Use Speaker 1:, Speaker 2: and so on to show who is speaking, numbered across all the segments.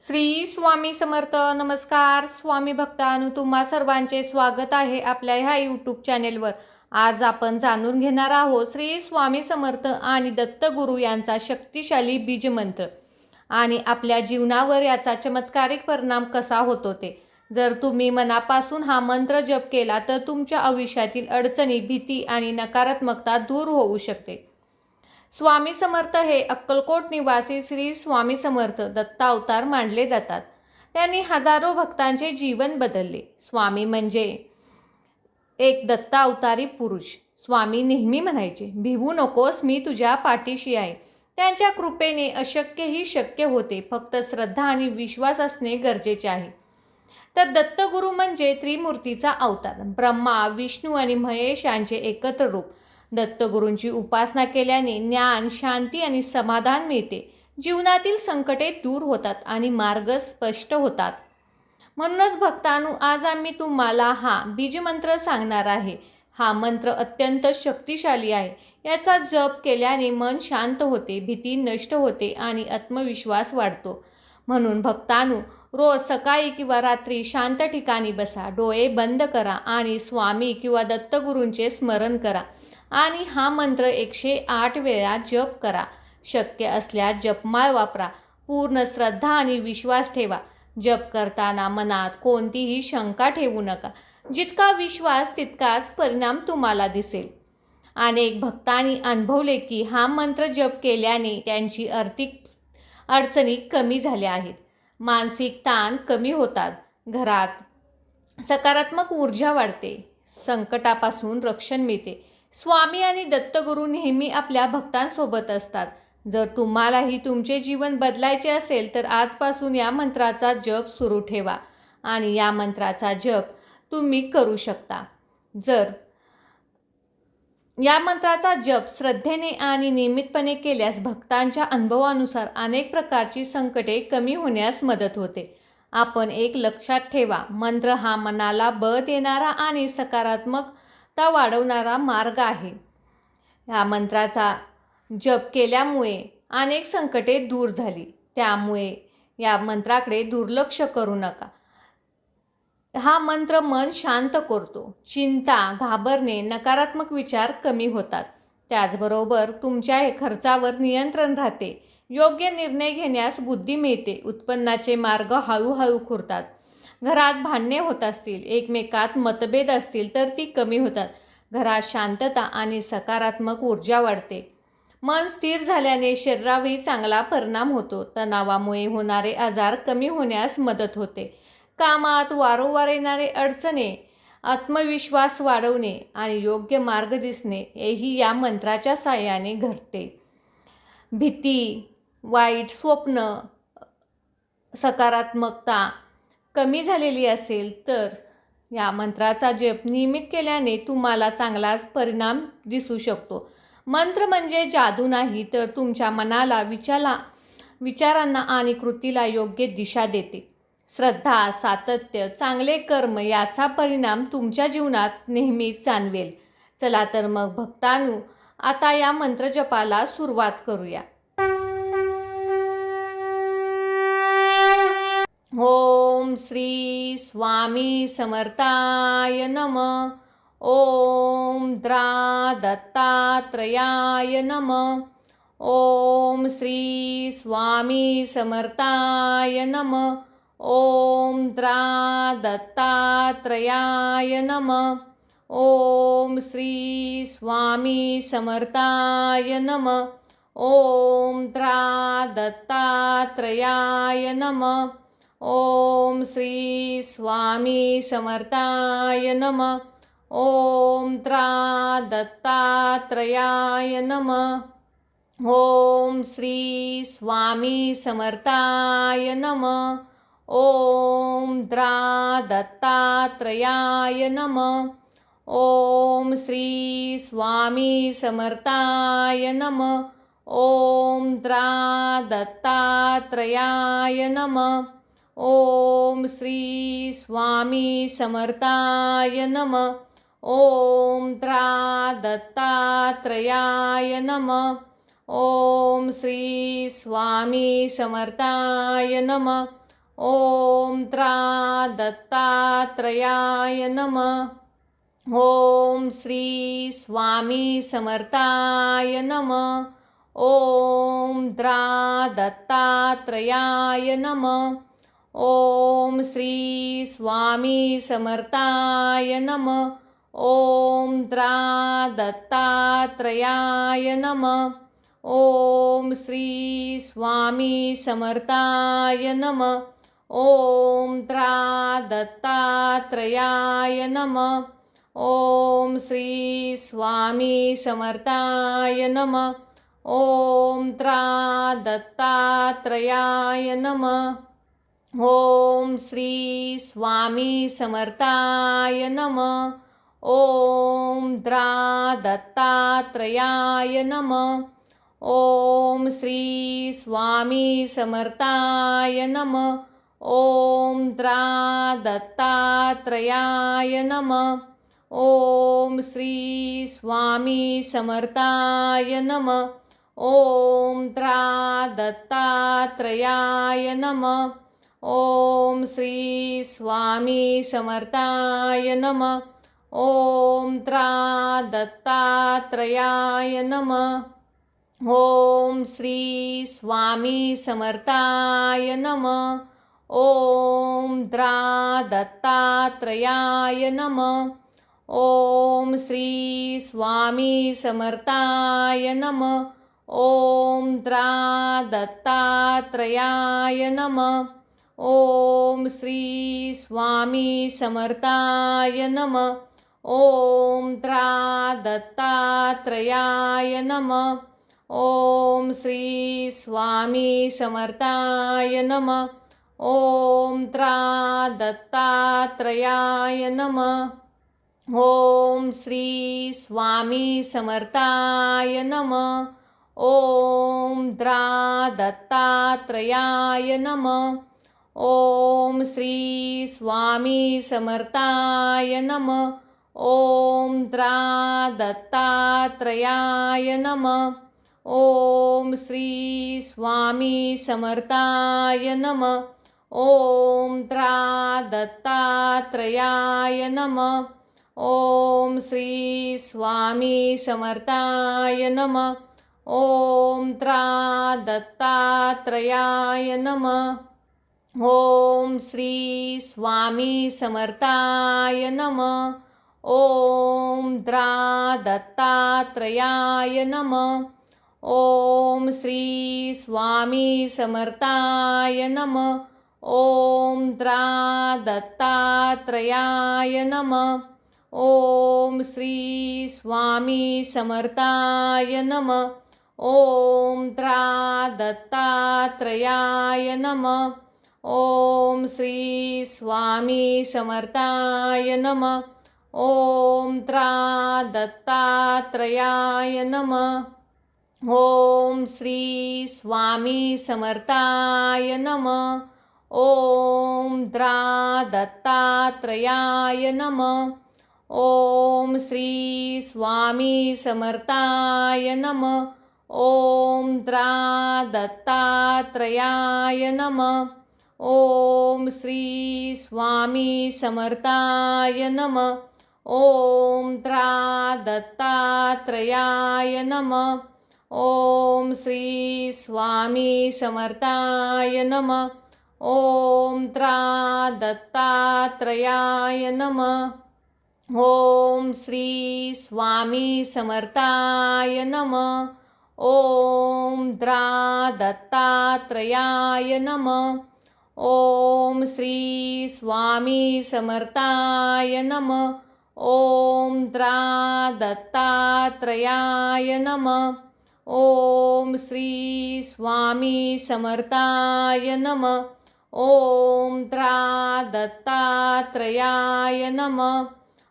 Speaker 1: श्री स्वामी समर्थ. नमस्कार स्वामी भक्तांनो, तुम्हा सर्वांचे स्वागत आहे आपल्या ह्या यूट्यूब चॅनेलवर. आज आपण जाणून घेणार आहोत श्री स्वामी समर्थ आणि दत्तगुरू यांचा शक्तिशाली बीजमंत्र आणि आपल्या जीवनावर याचा चमत्कारिक परिणाम कसा होतो ते. जर तुम्ही मनापासून हा मंत्र जप केला तर तुमच्या आयुष्यातील अडचणी, भीती आणि नकारात्मकता दूर होऊ शकते. स्वामी समर्थ हे अक्कलकोट निवासी श्री स्वामी समर्थ दत्तावतार मानले जातात. त्यांनी हजारो भक्तांचे जीवन बदलले. स्वामी म्हणजे एक दत्तावतारी पुरुष. स्वामी नेहमी म्हणायचे, भिवू नकोस, मी तुझ्या पाठीशी आहे. त्यांच्या कृपेने अशक्यही शक्य होते. फक्त श्रद्धा आणि विश्वास असणे गरजेचे आहे. तर दत्तगुरू म्हणजे त्रिमूर्तीचा अवतार, ब्रह्मा, विष्णू आणि महेश यांचे एकत्र रूप. दत्तगुरूंची उपासना केल्याने ज्ञान, शांती आणि समाधान मिळते. जीवनातील संकटे दूर होतात आणि मार्ग स्पष्ट होतात. म्हणूनच भक्तांनो, आज आम्ही तुम्हाला हा बीजमंत्र सांगणार आहे. हा मंत्र अत्यंत शक्तिशाली आहे. याचा जप केल्याने मन शांत होते, भीती नष्ट होते आणि आत्मविश्वास वाढतो. म्हणून भक्तांनो, रोज सकाळी किंवा रात्री शांत ठिकाणी बसा, डोळे बंद करा आणि स्वामी किंवा दत्तगुरूंचे स्मरण करा आणि हा मंत्र 108 वेळा जप करा. शक्य असल्यास जपमाळ वापरा. पूर्ण श्रद्धा आणि विश्वास ठेवा. जप करताना मनात कोणतीही शंका ठेवू नका. जितका विश्वास तितकाच परिणाम तुम्हाला दिसेल. अनेक भक्तांनी अनुभवले की हा मंत्र जप केल्याने त्यांची आर्थिक अडचणी कमी झाल्या आहेत. मानसिक ताण कमी होतात. घरात सकारात्मक ऊर्जा वाढते. संकटापासून रक्षण मिळते. स्वामी आणि दत्तगुरू नेहमी आपल्या भक्तांसोबत असतात. जर तुम्हालाही तुमचे जीवन बदलायचे असेल तर आजपासून या मंत्राचा जप सुरू ठेवा आणि या मंत्राचा जप तुम्ही करू शकता. जर या मंत्राचा जप श्रद्धेने आणि नियमितपणे केल्यास भक्तांच्या अनुभवानुसार अनेक प्रकारची संकटे कमी होण्यास मदत होते. आपण एक लक्षात ठेवा, मंत्र हा मनाला बळ देणारा आणि सकारात्मकता वाढवणारा मार्ग आहे. या मंत्राचा जप केल्यामुळे अनेक संकटे दूर झाली. त्यामुळे या मंत्राकडे दुर्लक्ष करू नका. हा मंत्र मन शांत करतो. चिंता, घाबरणे, नकारात्मक विचार कमी होतात. त्याचबरोबर तुमच्या खर्चावर नियंत्रण राहते. योग्य निर्णय घेण्यास बुद्धी मिळते. उत्पन्नाचे मार्ग हळूहळू खुलतात. घरात भांडणे होत असतील, एकमेकात मतभेद असतील तर ती कमी होतात. घरात शांतता आणि सकारात्मक ऊर्जा वाढते. मन स्थिर झाल्याने शरीरावरही चांगला परिणाम होतो. तणावामुळे होणारे आजार कमी होण्यास मदत होते. कामात वारंवार येणारे अडचणी, आत्मविश्वास वाढवणे आणि योग्य मार्ग दिसणे हेही या मंत्राच्या साहाय्याने घडते. भीती, वाईट स्वप्न, सकारात्मकता कमी झालेली असेल तर या मंत्राचा जप नियमित केल्याने तुम्हाला चांगलाच परिणाम दिसू शकतो. मंत्र म्हणजे जादू नाही, तर तुमच्या मनाला, विचारांना आणि कृतीला योग्य दिशा देते. श्रद्धा, सातत्य, चांगले कर्म याचा परिणाम तुमच्या जीवनात नेहमीच जाणवेल. चला तर मग भक्तांनो, आता या मंत्रजपाला सुरुवात करूया. ओम श्री स्वामी समर्थाय नमः. ओम द्रा दत्तात्रयाय नमः. ओम श्री स्वामी समर्थाय नमः. ओम द्रा दत्तात्रयाय नमः. ओम श्री स्वामी समर्थाय नमः. ओम द्रा दत्तात्रयाय नमः. ओम श्री स्वामी समर्थाय नमः. ओम द्रा दत्तात्रयाय नमः. ओम श्री स्वामी समर्थाय नमः. ओम द्रा दत्तात्रयाय नमः. ओम श्री स्वामी समर्थाय नमः. ओम द्रा दत्तात्रयाय नमः. ओम श्री स्वामी समर्थाय नमः. ओम द्रा दत्तात्रयाय नमः. ओम श्री स्वामी समर्थाय नमः. ॐ त्रा दत्तात्रयाय नमः। ॐ श्री स्वामी समर्थाय नमः। ॐ त्रा दत्तात्रयाय नमः। ॐ श्री स्वामी समर्थाय नमः। ॐ त्रा दत्तात्रयाय नमः। ॐ श्री स्वामी समर्थाय नमः। ॐ त्रा दत्तात्रयाय नमः। ॐ श्री स्वामी समर्थाय नमः। ॐ त्रा दत्तात्रयाय नमः। ॐ श्री स्वामी समर्थाय नमः। ॐ त्रा दत्तात्रयाय नमः। ॐ श्री स्वामी समर्थाय नमः। ॐ त्रा दत्तात्रयाय नमः। ॐ श्री स्वामी समर्थाय नमः। ॐ त्रा दत्तात्रयाय नमः। ॐ श्री स्वामी समर्थाय नमः। ॐ त्रा दत्तात्रयाय नमः। ॐ श्री स्वामी समर्थाय नमः। ॐ त्रा दत्तात्रयाय नमः। ॐ श्री स्वामी समर्थाय नमः। ॐ त्रा दत्तात्रयाय नमः। ॐ श्री स्वामी समर्थाय नमः। ॐ त्रा दत्तात्रयाय नमः। ॐ श्री स्वामी समर्थाय नमः। ॐ त्रा दत्तात्रयाय नमः। ॐ श्री स्वामी समर्थाय नमः। ॐ त्रा दत्तात्रयाय नमः। ॐ श्री स्वामी समर्थाय नमः। ॐ त्रा दत्तात्रयाय नमः। ॐ श्री स्वामी समर्थाय नमः। ॐ त्रा दत्तात्रयाय नमः। ॐ श्री स्वामी समर्थाय नमः। ॐ त्रा दत्तात्रयाय नमः। ॐ श्री स्वामी समर्थाय नमः। ॐ त्रा दत्तात्रयाय नमः। ॐ श्री स्वामी समर्थाय नमः। ॐ त्रा दत्तात्रयाय नमः। ॐ श्री स्वामी समर्थाय नमः। ॐ त्रा दत्तात्रयाय नमः। ॐ श्री स्वामी समर्थाय नमः। ॐ त्रा दत्तात्रयाय नमः। ॐ श्री स्वामी समर्थाय नमः। ॐ त्रा दत्तात्रयाय नमः। ॐ श्री स्वामी समर्थाय नमः। ॐ त्रा दत्तात्रयाय नमः। ॐ श्री स्वामी समर्थाय नमः। ॐ त्रा दत्तात्रयाय नमः। ॐ श्री स्वामी समर्थाय नमः। ॐ त्रा दत्तात्रयाय नमः। ॐ श्री स्वामी समर्थाय नमः। ॐ त्रा दत्तात्रयाय नमः। ॐ श्री स्वामी समर्थाय नमः। ॐ त्रा दत्तात्रयाय नमः। ॐ श्री स्वामी समर्थाय नमः। ॐ त्रा दत्तात्रयाय नमः।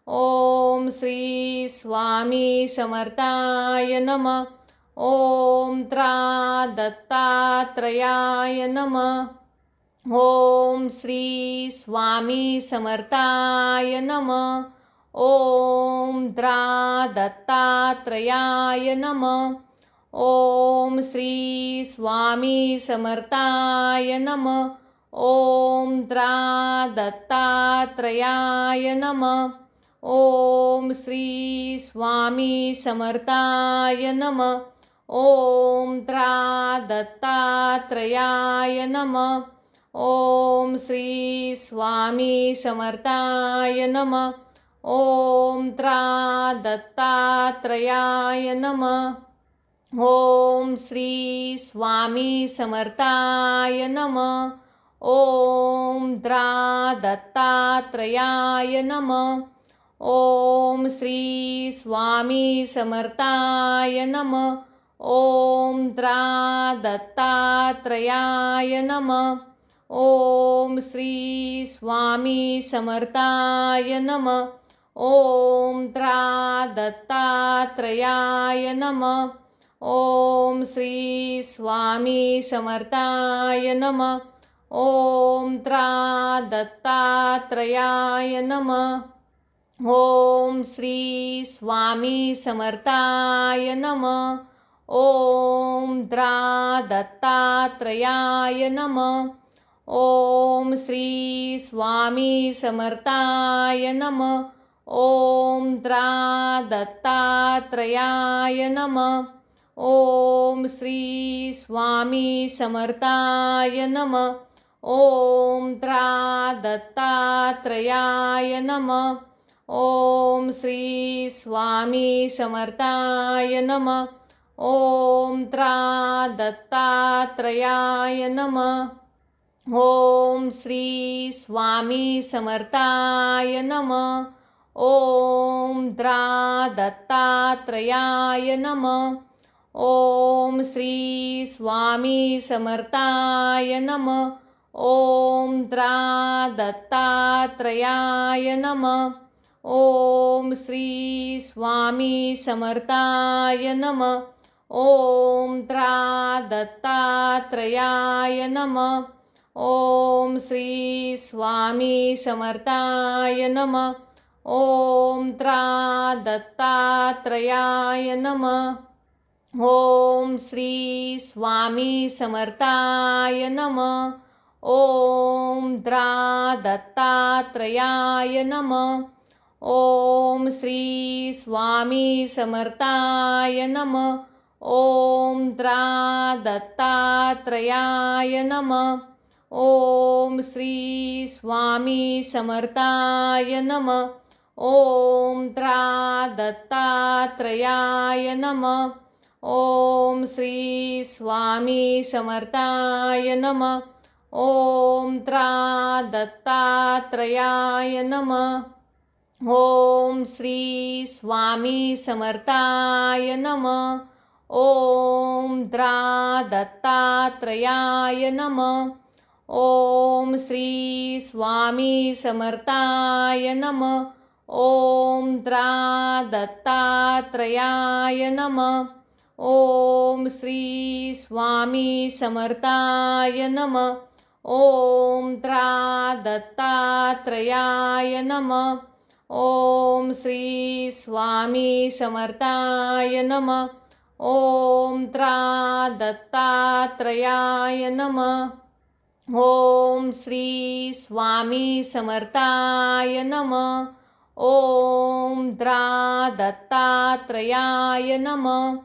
Speaker 1: ॐ श्री स्वामी समर्थाय नमः। ॐ त्रा दत्तात्रयाय नमः। ॐ श्री स्वामी समर्थाय नमः। ॐ त्रा दत्तात्रयाय नमः। ॐ श्री स्वामी समर्थाय नमः। ओम द्रा दत्तात्रयाय नमः। ओम श्री स्वामी समर्थाय नमः। ओम द्रा दत्तात्रयाय नमः। ओम श्री स्वामी समर्थाय नमः। ओम द्रा दत्तात्रयाय नमः। ओम श्री स्वामी समर्थाय नमः। ओम द्रा दत्तात्रयाय नमः। ओम श्री स्वामी समर्थाय नमः। ओम द्रा दत्तात्रयाय नमः। ओम श्री स्वामी समर्थाय नमः। ओम द्रा दत्तात्रयाय नमः। ओम श्री स्वामी समर्थाय नमः। ओम द्रा दत्तात्रयाय नमः। ओम श्री स्वामी समर्थाय नमः। ओम द्रा दत्तात्रयाय नमः। ओम श्री स्वामी समर्थाय नमः। ओम द्रा दत्तात्रयाय नमः। ओम श्री स्वामी समर्थाय नमः। ओम द्रा दत्तात्रयाय नमः। ओम श्री स्वामी समर्थाय नमः। ओम द्रा दत्तात्रयाय नमः। ओम श्री स्वामी समर्थाय नमः। ओम द्रा दत्तात्रयाय नमः। ओम श्री स्वामी समर्थाय नमः। ओम द्रा दत्तात्रयाय नमः। ओम श्री स्वामी समर्थाय नमः। ओम द्रा दत्तात्रयाय नमः। ओम श्री स्वामी समर्थाय नमः। ओम द्रा दत्तात्रयाय नमः। ओम श्री स्वामी समर्थाय नमः। ओम द्रा दत्तात्रयाय नमः। ओम श्री स्वामी समर्थाय नमः। ओम द्रा दत्तात्रयाय नमः। ओम श्री स्वामी समर्थाय नमः। ओम द्रा दत्तात्रयाय नमः। ओम श्री स्वामी समर्थाय नमः। ओम द्रा दत्तात्रयाय नमः। ओम श्री स्वामी समर्थाय नमः। ओम द्रा दत्तात्रयाय नमः। ओम श्री स्वामी समर्थाय नमः। ओम द्रा दत्तात्रयाय नमः। ओम श्री स्वामी समर्थाय नमः। ओम द्रा दत्तात्रयाय नमः। ओम श्री स्वामी समर्थाय नमः। ओम द्रा दत्तात्रयाय नमः। ओम श्री स्वामी समर्थाय नमः। ओम द्रा दत्तात्रयाय नमः।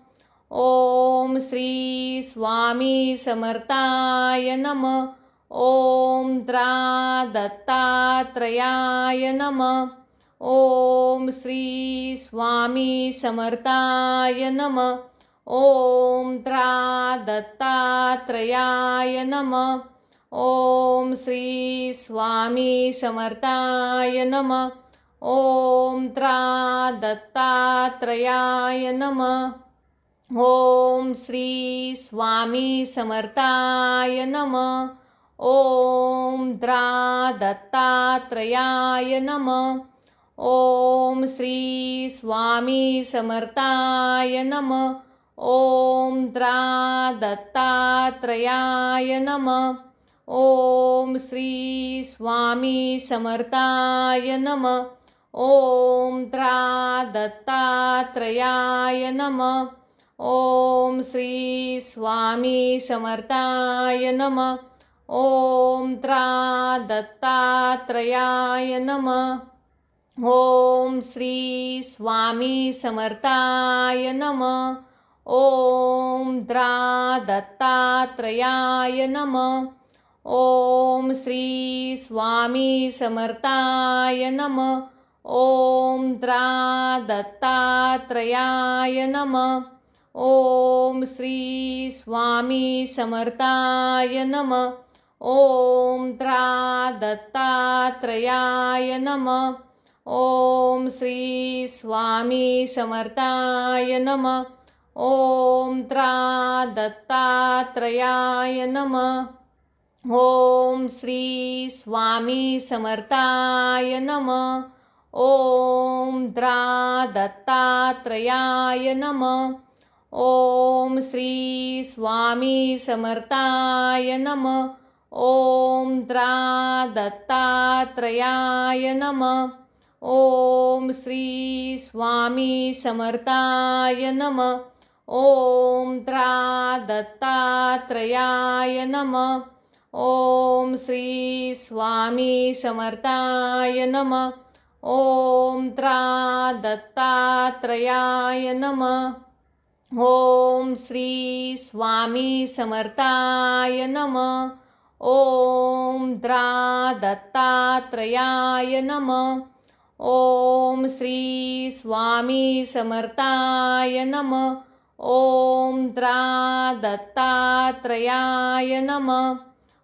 Speaker 1: ओम श्री स्वामी समर्थाय नमः। ओम द्रा दत्तात्रयाय नमः। ओम श्री स्वामी समर्थाय नमः। ओम द्रा दत्तात्रयाय नमः। ओम श्री स्वामी समर्थाय नमः। ओम द्रा दत्तात्रयाय नमः। ओम श्री स्वामी समर्थाय नमः। ओम द्रा दत्तात्रयाय नमः। ओम श्री स्वामी समर्थाय नमः। ओम द्रा दत्तात्रयाय नमः। ओम श्री स्वामी समर्थाय नमः। ओम द्रा दत्तात्रयाय नमः। ओम श्री स्वामी समर्थाय नमः। ॐ त्रा दत्तात्रयाय नमः। ॐ श्री स्वामी समर्थाय नमः। ॐ त्रा दत्तात्रयाय नमः। ॐ श्री स्वामी समर्थाय नमः। ॐ त्रा दत्तात्रयाय नमः। ॐ श्री स्वामी समर्थाय नमः। ॐ त्रा दत्तात्रयाय नमः। ॐ श्री स्वामी समर्थाय नमः। ॐ त्रा दत्तात्रयाय नमः। ॐ श्री स्वामी समर्थाय नमः। ॐ त्रा दत्तात्रयाय नमः। ॐ श्री स्वामी समर्थाय नमः। ॐ त्रा दत्तात्रयाय नमः। ॐ श्री स्वामी समर्थाय नमः। ॐ त्रा दत्तात्रयाय नमः। ॐ श्री स्वामी समर्थाय नमः। ॐ त्रा दत्तात्रयाय नमः। ॐ श्री स्वामी समर्थाय नमः। ॐ त्रा दत्तात्रयाय नमः। ॐ श्री स्वामी समर्थाय नमः। ॐ त्रा दत्तात्रयाय नमः।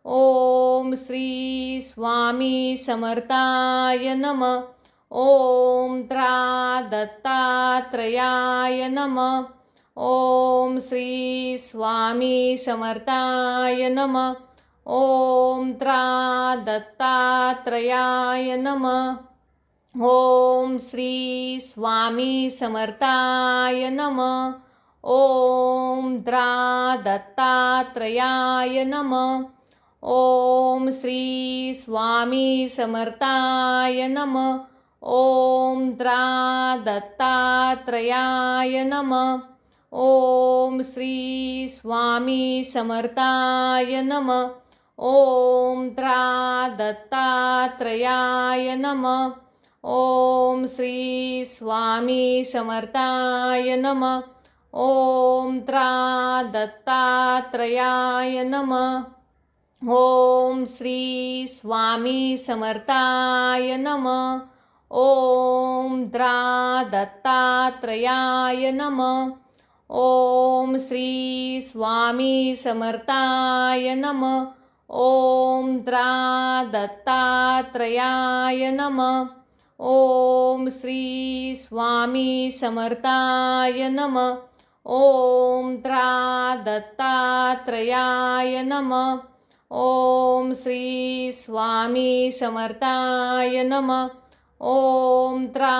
Speaker 1: ॐ श्री स्वामी समर्थाय नमः। ॐ त्रा दत्तात्रयाय नमः। ॐ श्री स्वामी समर्थाय नमः। ॐ त्रा दत्तात्रयाय नमः। ॐ श्री स्वामी समर्थाय नमः। ॐ त्रा दत्तात्रयाय नमः। ॐ श्री स्वामी समर्थाय नमः। ॐ त्रा दत्तात्रयाय नमः। ॐ श्री स्वामी समर्थाय नमः। ॐ त्रा दत्तात्रयाय नमः। ॐ श्री स्वामी समर्थाय नमः। ॐ त्रा दत्तात्रयाय नमः। ॐ श्री स्वामी समर्थाय नमः। ॐ त्रा दत्तात्रयाय नमः। ॐ श्री स्वामी समर्थाय नमः। ॐ त्रा दत्तात्रयाय नमः। ॐ श्री स्वामी समर्थाय नमः। ॐ त्रा दत्तात्रयाय नमः। ॐ श्री स्वामी समर्थाय नमः। ॐ त्रा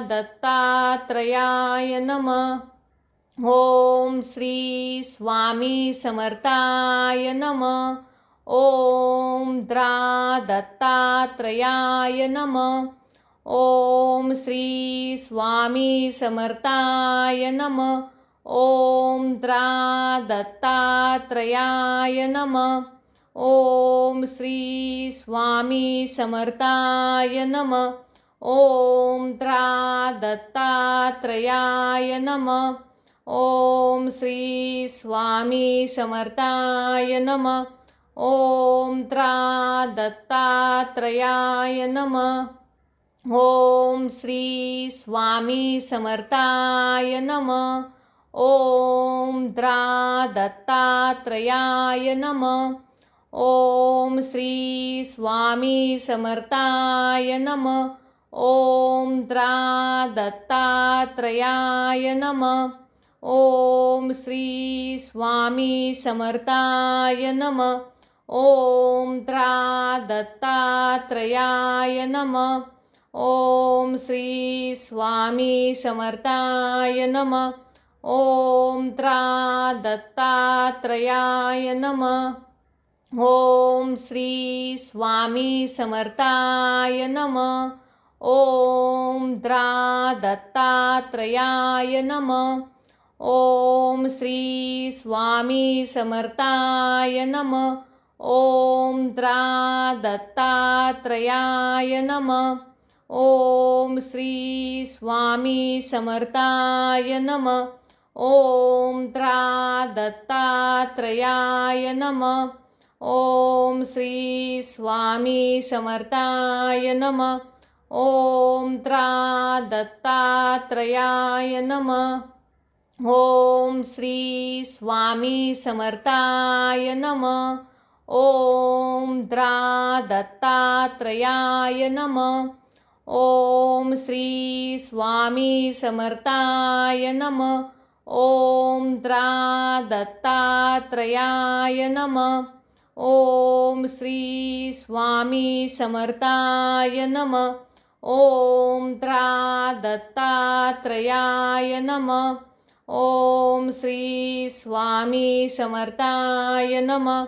Speaker 1: दत्तात्रयाय नमः। ॐ श्री स्वामी समर्थाय नमः। ॐ त्रा दत्तात्रयाय नमः। ॐ श्री स्वामी समर्थाय नमः। ॐ त्रा दत्तात्रयाय नमः। ॐ श्री स्वामी समर्थाय नमः। ॐ त्रा दत्तात्रयाय नमः। ॐ श्री स्वामी समर्थाय नमः। ॐ त्रा दत्तात्रयाय नमः। ॐ श्री स्वामी समर्थाय नमः। ॐ त्रा दत्तात्रयाय नमः। ॐ श्री स्वामी समर्थाय नमः। ॐ त्रा दत्तात्रयाय नमः। ॐ श्री स्वामी समर्थाय नमः। ॐ त्रा दत्तात्रयाय नमः। ॐ श्री स्वामी समर्थाय नमः। ॐ त्रा दत्तात्रयाय नमः। ॐ श्री स्वामी समर्थाय नमः। ॐ त्रा दत्तात्रयाय नमः। ॐ श्री स्वामी समर्थाय नमः। ॐ त्रा दत्तात्रयाय नमः। ॐ श्री स्वामी समर्थाय नमः। ॐ त्रा दत्तात्रयाय नमः। ॐ श्री स्वामी समर्थाय नमः। ॐ त्रा दत्तात्रयाय नमः। ॐ श्री स्वामी समर्थाय नमः। ॐ त्रा दत्तात्रयाय नमः। ॐ श्री स्वामी समर्थाय नमः। ॐ त्रा दत्तात्रयाय नमः। ॐ श्री स्वामी समर्थाय नमः। ॐ त्रा दत्तात्रयाय नमः। ॐ श्री स्वामी समर्थाय नमः।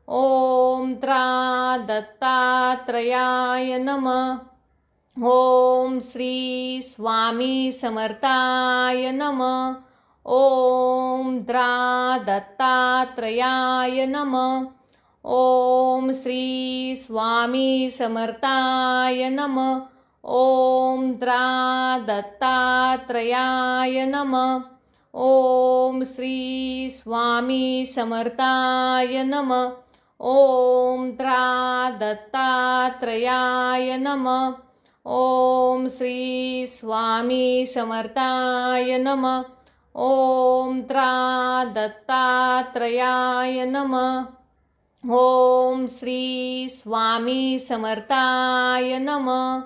Speaker 1: ॐ त्रा दत्तात्रयाय नमः। ॐ श्री स्वामी समर्थाय नमः। ॐ त्रा दत्तात्रयाय नमः। ॐ श्री स्वामी समर्थाय नमः। ॐ त्रा दत्तात्रयाय नमः। ॐ श्री स्वामी समर्थाय नमः। ॐ त्रा दत्तात्रयाय नमः। ॐ श्री स्वामी समर्थाय नमः। ॐ त्रा दत्तात्रयाय नमः। ॐ श्री स्वामी समर्थाय नमः।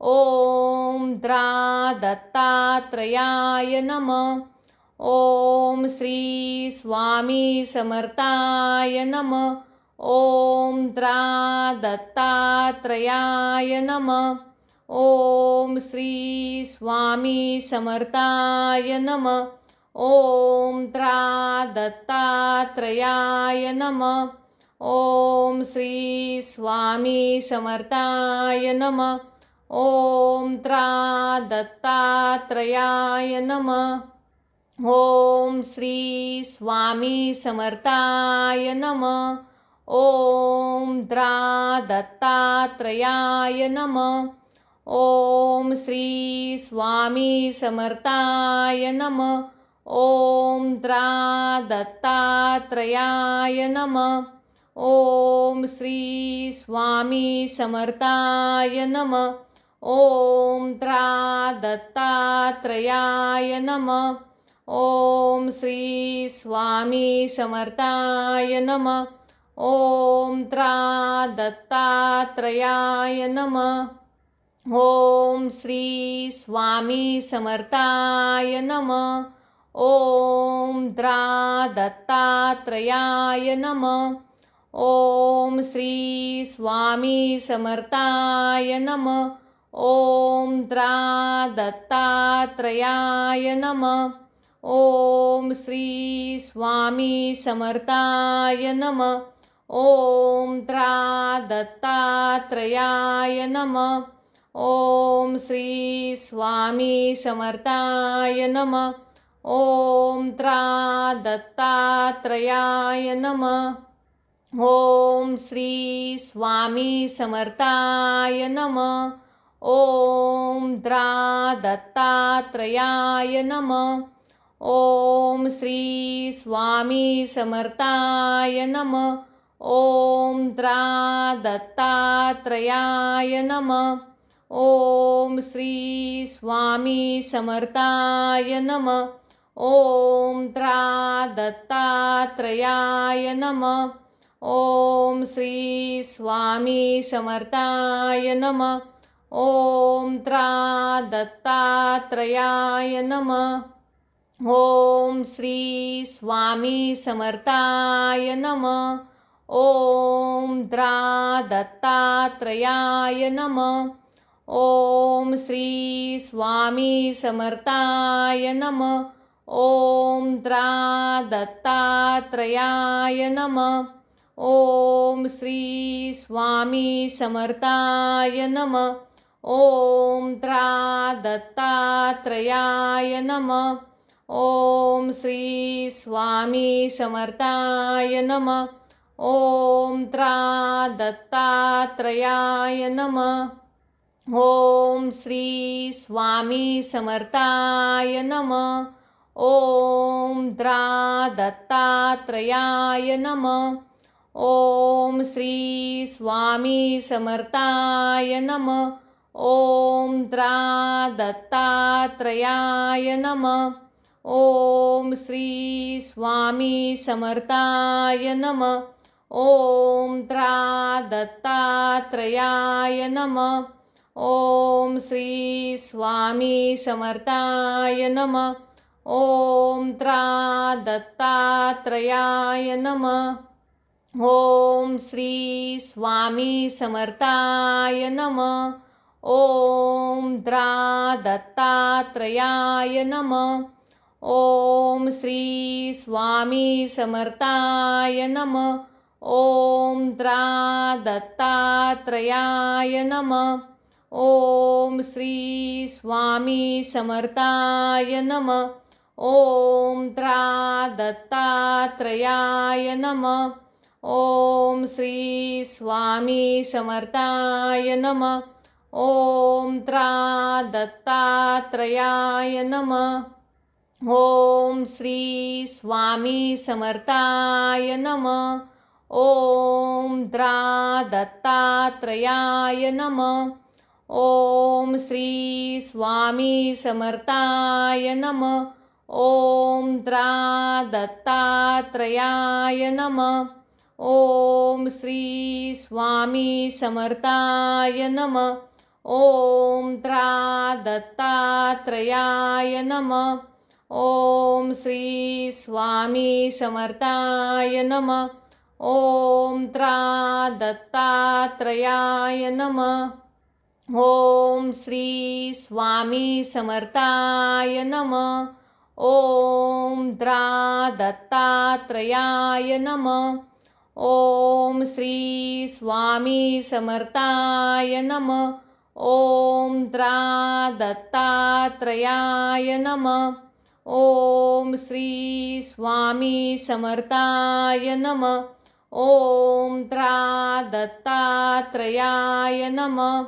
Speaker 1: ॐ त्रा दत्तात्रयाय नमः। ॐ श्री स्वामी समर्थाय नमः। ॐ त्रा दत्तात्रयाय नमः। ॐ श्री स्वामी समर्थाय नमः। ॐ त्रा दत्तात्रयाय नमः। ॐ श्री स्वामी समर्थाय नमः। ॐ त्रा दत्तात्रयाय नमः। ॐ श्री स्वामी समर्थाय नमः। ॐ त्रा दत्तात्रयाय नमः। ॐ श्री स्वामी समर्थाय नमः। ॐ त्रा दत्तात्रयाय नमः। ॐ श्री स्वामी समर्थाय नमः। ॐ त्रा दत्तात्रयाय नमः। ॐ श्री स्वामी समर्थाय नमः। ॐ त्रा दत्तात्रयाय नमः। ॐ श्री स्वामी समर्थाय नमः। ॐ त्रा दत्तात्रयाय नमः। ॐ श्री स्वामी समर्थाय नमः। ॐ त्रा दत्तात्रयाय नमः। ॐ श्री स्वामी समर्थाय नमः। ॐ त्रा दत्तात्रयाय नमः। ॐ श्री स्वामी समर्थाय नमः। ॐ त्रा दत्तात्रयाय नमः। ॐ श्री स्वामी समर्थाय नमः। ॐ त्रा दत्तात्रयाय नमः। ॐ श्री स्वामी समर्थाय नमः। ॐ त्रा दत्तात्रयाय नमः। ॐ श्री स्वामी समर्थाय नमः। ॐ त्रा दत्तात्रयाय नमः। ॐ श्री स्वामी समर्थाय नमः। ॐ त्रा दत्तात्रयाय नमः। ॐ श्री स्वामी समर्थाय नमः। ॐ त्रा दत्तात्रयाय नमः। ॐ श्री स्वामी समर्थाय नमः। ॐ त्रा दत्तात्रयाय नमः। ॐ श्री स्वामी समर्थाय नमः। ॐ त्रा दत्तात्रयाय नमः। ॐ श्री स्वामी समर्थाय नमः। ओम त्रा दत्तात्रयाय नमः। ओम श्री स्वामी समर्थाय नमः। ओम द्रा दत्तात्रयाय नमः। ओम श्री स्वामी समर्थाय नमः। ओम द्रा दत्तात्रयाय नमः। ओम श्री स्वामी समर्थाय नमः। ओम त्रा दत्तात्रयाय नमः। ओम श्री स्वामी समर्थाय नमः। ओम त्रा दत्तात्रयाय नमः। ओम श्री स्वामी समर्थाय नमः। ओम द्रा दत्तात्रयाय नमः। ओम श्री स्वामी समर्थाय नमः। ओम त्रा दत्तात्रयाय नमः। ओम श्री स्वामी समर्थाय नमः। ओम त्रा दत्तात्रयाय नमः। ओम श्री स्वामी समर्थाय नमः। ओम त्रा दत्तात्रयाय नमः। ओम श्री स्वामी समर्थाय नमः। ओम द्रा दत्तात्रयाय नमः। ओम श्री स्वामी समर्थाय नमः। ओम द्रा दत्तात्रयाय नमः। ओम श्री स्वामी समर्थाय नमः। ओम त्रा दत्तात्रयाय नमः। ओम श्री स्वामी समर्थाय नमः। ओम त्रा दत्तात्रयाय नमः। ओम श्री स्वामी समर्थाय नमः। ओम द्रा दत्तात्रयाय नमः। ओम श्री स्वामी समर्थाय नमः। ओम त्रा दत्तात्रयाय नमः। ओम श्री स्वामी समर्थाय नमः। ओम त्रा दत्तात्रयाय नमः।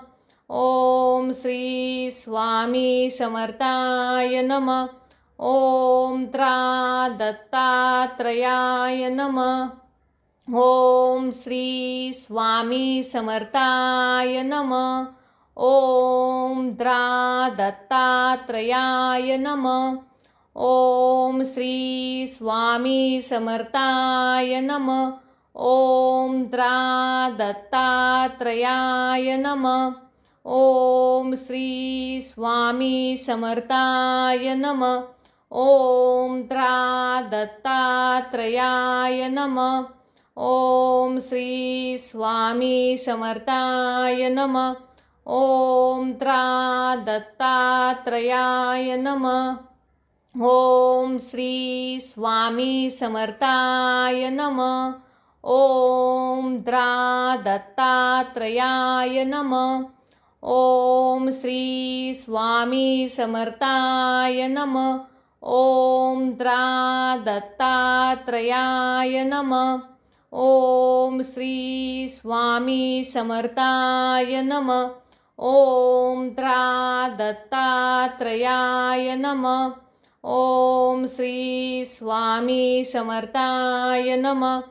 Speaker 1: ओम श्री स्वामी समर्थाय नमः। ओम त्रा दत्तात्रयाय नमः। ओम श्री स्वामी समर्थाय नमः। ओम द्रा दत्तात्रयाय नमः। ओम श्री स्वामी समर्थाय नमः। ओम त्रा दत्तात्रयाय नमः। ओम श्री स्वामी समर्थाय नमः। ओम त्रा दत्तात्रयाय नमः। ओम श्री स्वामी समर्थाय नमः। ओम त्रा दत्तात्रयाय नमः। ओम श्री स्वामी समर्थाय नमः। ओम द्रा दत्तात्रयाय नमः। ओम श्री स्वामी समर्थाय नमः। ओम त्रा दत्तात्रयाय नमः। ओम श्री स्वामी समर्थाय नमः। ओम त्रा दत्तात्रयाय नमः। ओम श्री स्वामी समर्थाय नमः।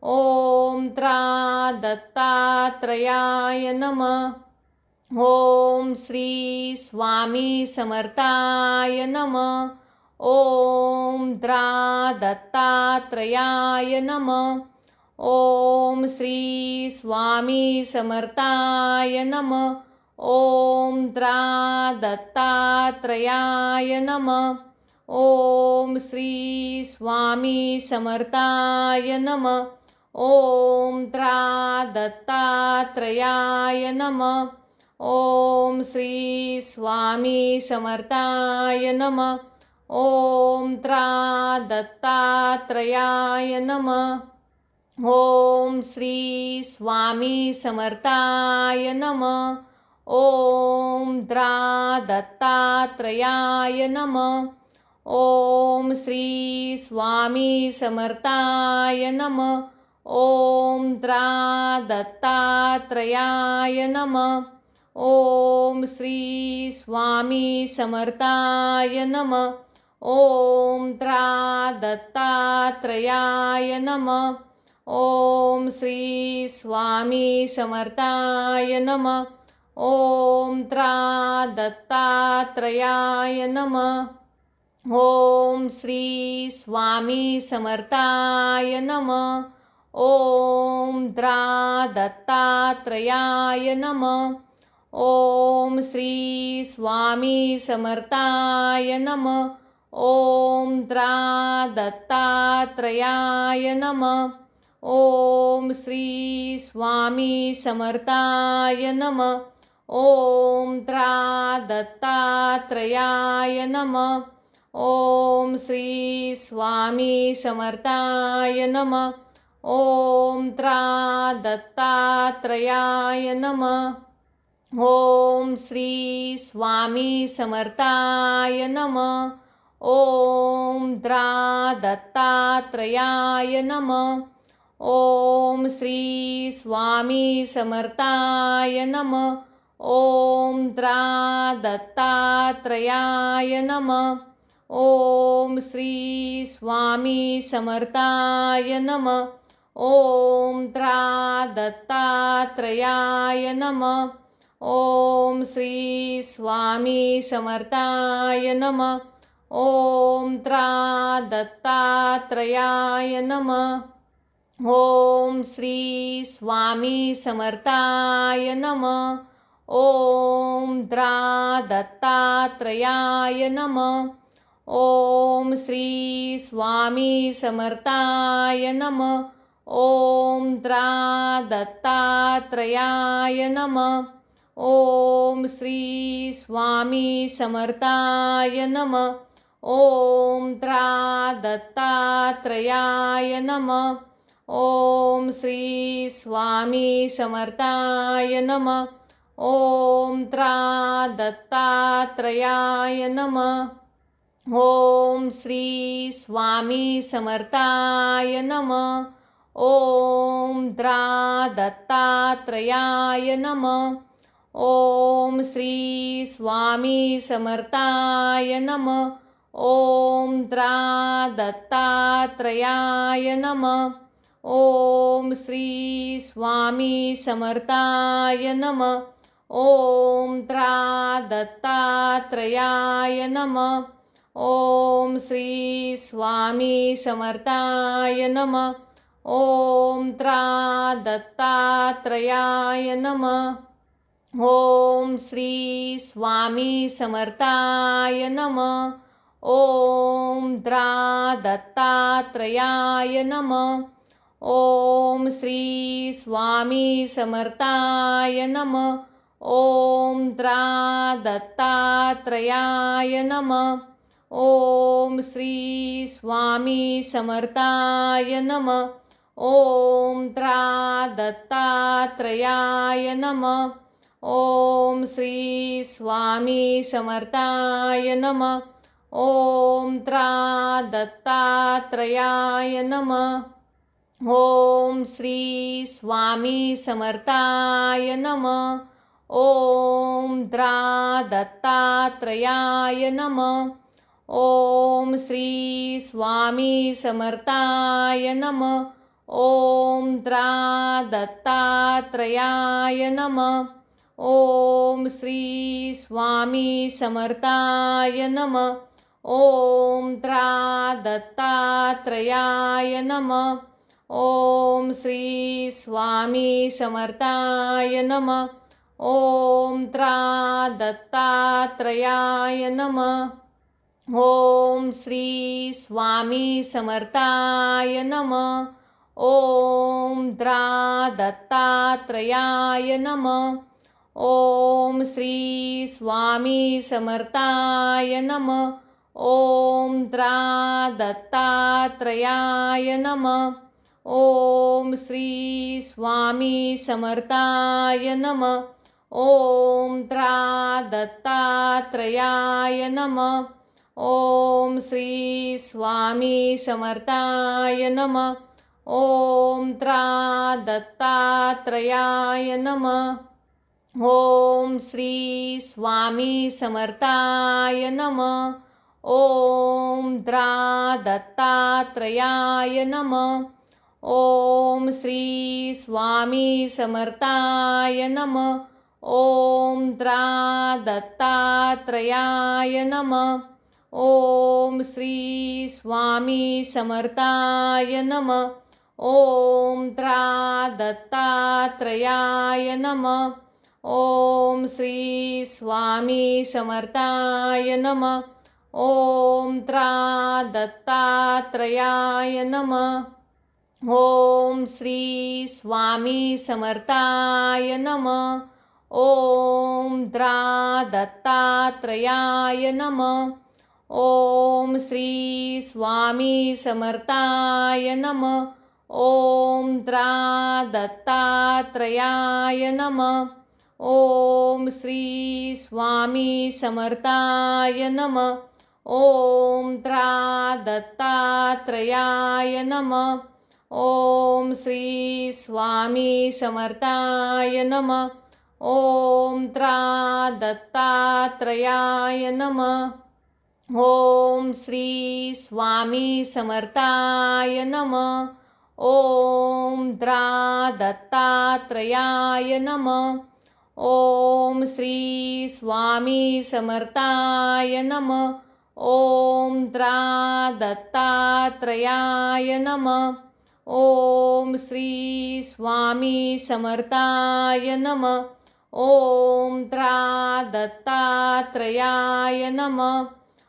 Speaker 1: ओम त्रा दत्तात्रयाय नमः। ओम श्री स्वामी समर्थाय नमः। ओम द्रा दत्तात्रयाय नमः। ओम श्री स्वामी समर्थाय नमः। ओम त्रा दत्तात्रयाय नमः। ओम श्री स्वामी समर्थाय नमः। ओम त्रा दत्तात्रयाय नमः। ओम श्री स्वामी समर्थाय नमः। ओम त्रा दत्तात्रयाय नमः। ओम श्री स्वामी समर्थाय नमः। ओम द्रा दत्तात्रयाय नमः। ओम श्री स्वामी समर्थाय नमः। ॐ त्रा दत्तात्रयाय नमः। ॐ श्री स्वामी समर्थाय नमः। ॐ त्रा दत्तात्रयाय नमः। ॐ श्री स्वामी समर्थाय नमः। ॐ त्रा दत्तात्रयाय नमः। ॐ श्री स्वामी समर्थाय नमः। ॐ त्रा दत्तात्रयाय नमः। ॐ श्री स्वामी समर्थाय नमः। ॐ त्रा दत्तात्रयाय नमः। ॐ श्री स्वामी समर्थाय नमः। ॐ त्रा दत्तात्रयाय नमः। ॐ श्री स्वामी समर्थाय नमः। ॐ त्रा दत्तात्रयाय नमः। ॐ श्री स्वामी समर्थाय नमः। ॐ त्रा दत्तात्रयाय नमः। ॐ श्री स्वामी समर्थाय नमः। ॐ त्रा दत्तात्रयाय नमः। ॐ श्री स्वामी समर्थाय नमः। ॐ त्रा दत्तात्रयाय नमः। ॐ श्री स्वामी समर्थाय नमः। ॐ त्रा दत्तात्रयाय नमः। ॐ श्री स्वामी समर्थाय नमः। ॐ त्रा दत्तात्रयाय नमः। ॐ श्री स्वामी समर्थाय नमः। ॐ त्रा दत्तात्रयाय नमः। ॐ श्री स्वामी समर्थाय नमः। ॐ त्रा दत्तात्रयाय नमः। ॐ श्री स्वामी समर्थाय नमः। ॐ त्रा दत्तात्रयाय नमः। ॐ श्री स्वामी समर्थाय नमः। ॐ त्रा दत्तात्रयाय नमः। ॐ श्री स्वामी समर्थाय नमः। ॐ त्रा दत्तात्रयाय नमः। ॐ श्री स्वामी समर्थाय नमः। ॐ त्रा दत्तात्रयाय नमः। ॐ श्री स्वामी समर्थाय नमः। ॐ त्रा दत्तात्रयाय नमः। ॐ श्री स्वामी समर्थाय नमः। ॐ त्रा दत्तात्रयाय नमः। ॐ श्री स्वामी समर्थाय नमः। ॐ त्रा दत्तात्रयाय नमः। ॐ श्री स्वामी समर्थाय नमः। ॐ त्रा दत्तात्रयाय नमः। ॐ श्री स्वामी समर्थाय नमः। ॐ त्रा दत्तात्रयाय नमः। ॐ श्री स्वामी समर्थाय नमः। ॐ त्रा दत्तात्रयाय नमः। ॐ श्री स्वामी समर्थाय नमः। ॐ त्रा दत्तात्रयाय नमः। ॐ श्री स्वामी समर्थाय नमः। ॐ त्रा दत्तात्रयाय नमः। ॐ श्री स्वामी समर्थाय नमः। ॐ त्रा दत्तात्रयाय नमः। ॐ श्री स्वामी समर्थाय नमः। ॐ त्रा दत्तात्रयाय नमः। ॐ श्री स्वामी समर्थाय नमः। ॐ त्रा दत्तात्रयाय नमः। ॐ श्री स्वामी समर्थाय नमः। ॐ त्रा दत्तात्रयाय नमः। ॐ श्री स्वामी समर्थाय नमः। ॐ त्रा दत्तात्रयाय नमः। ओम श्री स्वामी समर्थाय नमः। ओम द्रा दत्तात्रयाय नमः। ओम श्री स्वामी समर्थाय नमः। ओम द्रा दत्तात्रयाय नमः। ओम श्री स्वामी समर्थाय नमः। ओम द्रा दत्तात्रयाय नमः। ओम श्री स्वामी समर्थाय नमः। ओम त्रा दत्तात्रयाय नमः। ओम श्री स्वामी समर्थाय नमः। ओम द्रा दत्तात्रयाय नमः। ओम श्री स्वामी समर्थाय नमः। ओम द्रा दत्तात्रयाय नमः। ओम श्री स्वामी समर्थाय नमः। ओम त्रा दत्तात्रयाय नमः। ओम श्री स्वामी समर्थाय नमः। ओम त्रा दत्तात्रयाय नमः। ओम श्री स्वामी समर्थाय नमः। ओम द्रा दत्तात्रयाय नमः। ओम श्री स्वामी समर्थाय नमः। ओम द्रा दत्तात्रयाय नमः। ओम श्री स्वामी समर्थाय नमः। ओम त्रा दत्तात्रयाय नमः।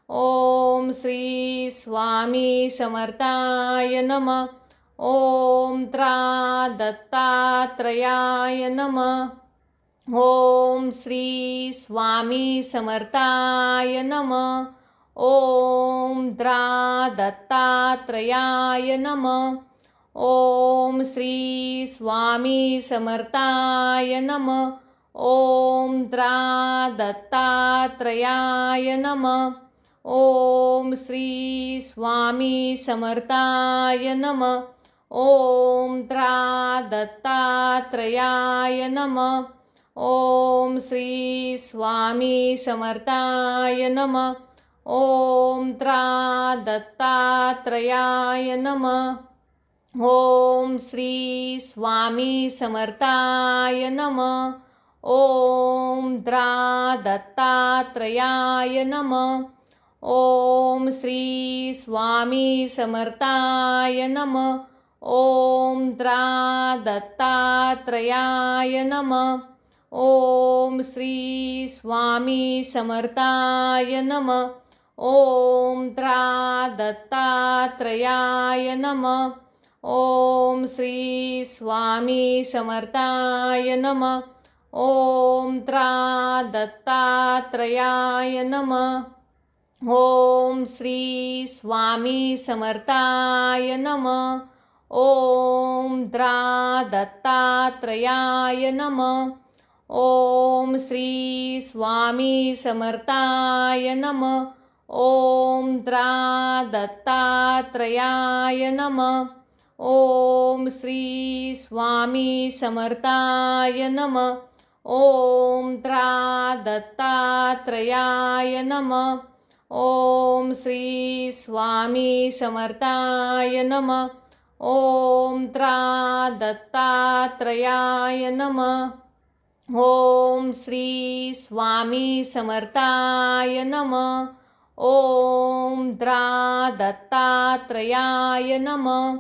Speaker 1: ओम श्री स्वामी समर्थाय नमः। ओम त्रा दत्तात्रयाय नमः। ओम श्री स्वामी समर्थाय नमः। ओम द्रा दत्तात्रयाय नमः। ओम श्री स्वामी समर्थाय नमः। ओम द्रा दत्तात्रयाय नमः। ओम श्री स्वामी समर्थाय नमः। ओम त्रा दत्तात्रयाय नमः। ओम श्री स्वामी समर्थाय नमः। ओम त्रा दत्तात्रयाय नमः। ओम श्री स्वामी समर्थाय नमः। ओम द्रा दत्तात्रयाय नमः। ओम श्री स्वामी समर्थाय नमः। ओम द्रा दत्तात्रयाय नमः। ओम श्री स्वामी समर्थाय नमः। ओम त्रा दत्तात्रयाय नमः। ओम श्री स्वामी समर्थाय नमः। ओम त्रा दत्तात्रयाय नमः। ओम श्री स्वामी समर्थाय नमः। ओम द्रा दत्तात्रयाय नमः। ओम श्री स्वामी समर्थाय नमः। ओम त्रा दत्तात्रयाय नमः। ओम श्री स्वामी समर्थाय नमः। ओम त्रा दत्तात्रयाय नमः। ओम श्री स्वामी समर्थाय नमः। ओम त्रा दत्तात्रयाय नमः। ओम श्री स्वामी समर्थाय नमः। ओम द्रा दत्तात्रयाय नमः।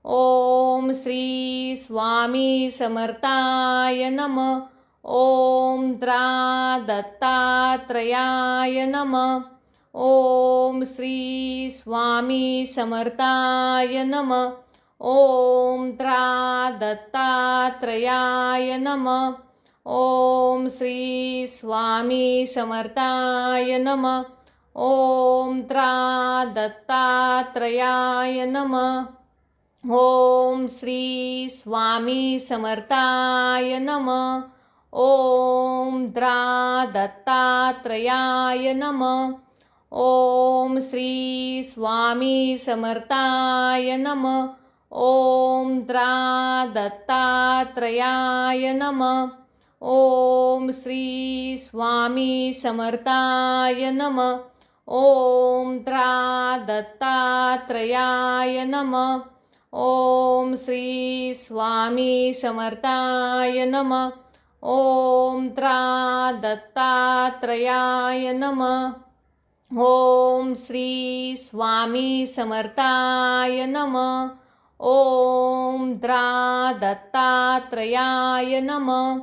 Speaker 1: ओम श्री स्वामी समर्थाय नमः। ओम त्रा दत्तात्रयाय नमः। ओम श्री स्वामी समर्थाय नमः। ओम त्रा दत्तात्रयाय नमः। ओम श्री स्वामी समर्थाय नमः। ओम त्रा दत्तात्रयाय नमः। ओम श्री स्वामी समर्थाय नमः। ओम द्रा दत्तात्रयाय नमः। ओम श्री स्वामी समर्थाय नमः। ॐ त्रा दत्तात्रयाय नमः। ॐ श्री स्वामी समर्थाय नमः। ॐ त्रा दत्तात्रयाय नमः। ॐ श्री स्वामी समर्थाय नमः। ॐ त्रा दत्तात्रयाय नमः। ॐ श्री स्वामी समर्थाय नमः। ॐ त्रा दत्तात्रयाय नमः।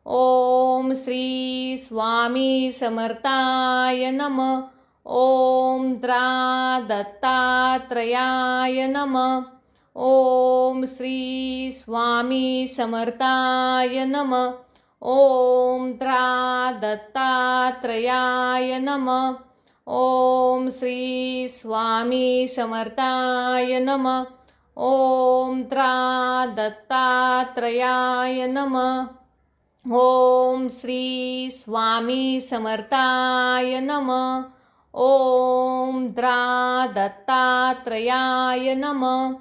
Speaker 1: ॐ श्री स्वामी समर्थाय नमः। ॐ त्रा दत्तात्रयाय नमः। ॐ श्री स्वामी समर्थाय नमः। ॐ त्रा दत्तात्रयाय नमः। ॐ श्री स्वामी समर्थाय नमः। ॐ त्रा दत्तात्रयाय नमः। ॐ श्री स्वामी समर्थाय नमः। ॐ त्रा दत्तात्रयाय नमः।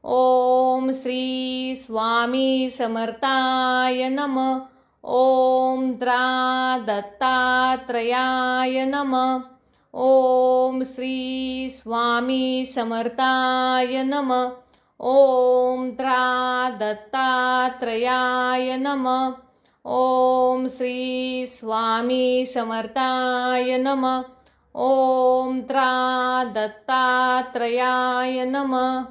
Speaker 1: ॐ श्री स्वामी समर्थाय नमः। ॐ त्रा दत्तात्रयाय नमः। ॐ श्री स्वामी समर्थाय नमः। ॐ त्रा दत्तात्रयाय नमः। ॐ श्री स्वामी समर्थाय नमः। ॐ त्रा दत्तात्रयाय नमः।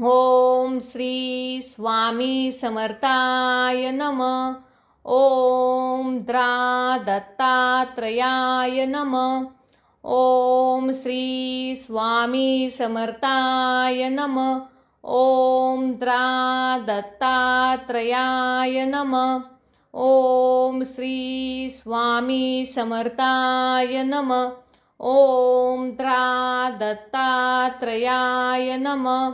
Speaker 1: ॐ श्री स्वामी समर्थाय नमः। ॐ त्रा दत्तात्रयाय नमः। ॐ श्री स्वामी समर्थाय नमः। ॐ त्रा दत्तात्रयाय नमः। ॐ श्री स्वामी समर्थाय नमः। ॐ त्रा दत्तात्रयाय नमः।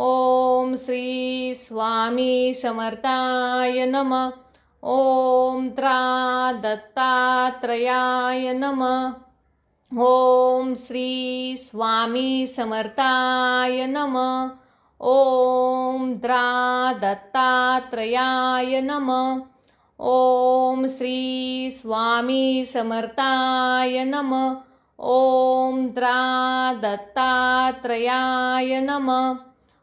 Speaker 1: ॐ श्री स्वामी समर्थाय नमः। ॐ त्रा दत्तात्रयाय नमः। ॐ श्री स्वामी समर्थाय नमः। ॐ त्रा दत्तात्रयाय नमः। ॐ श्री स्वामी समर्थाय नमः। ॐ त्रा दत्तात्रयाय नमः।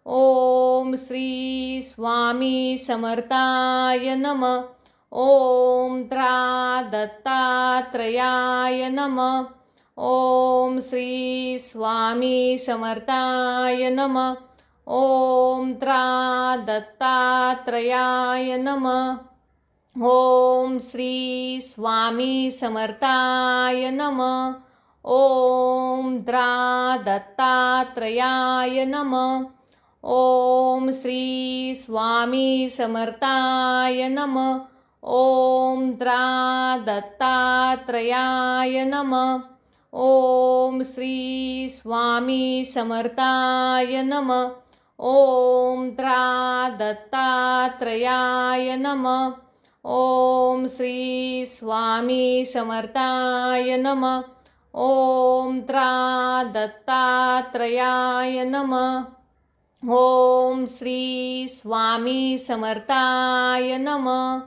Speaker 1: ॐ श्री स्वामी समर्थाय नमः। ॐ त्रा दत्तात्रयाय नमः। ॐ श्री स्वामी समर्थाय नमः। ॐ त्रा दत्तात्रयाय नमः। ॐ श्री स्वामी समर्थाय नमः। ॐ त्रा दत्तात्रयाय नमः। ॐ श्री स्वामी समर्थाय नमः। ॐ त्रा दत्तात्रयाय नमः। ॐ श्री स्वामी समर्थाय नमः। ॐ त्रा दत्तात्रयाय नमः। ॐ श्री स्वामी समर्थाय नमः। ॐ त्रा दत्तात्रयाय नमः। ॐ श्री स्वामी समर्थाय नमः।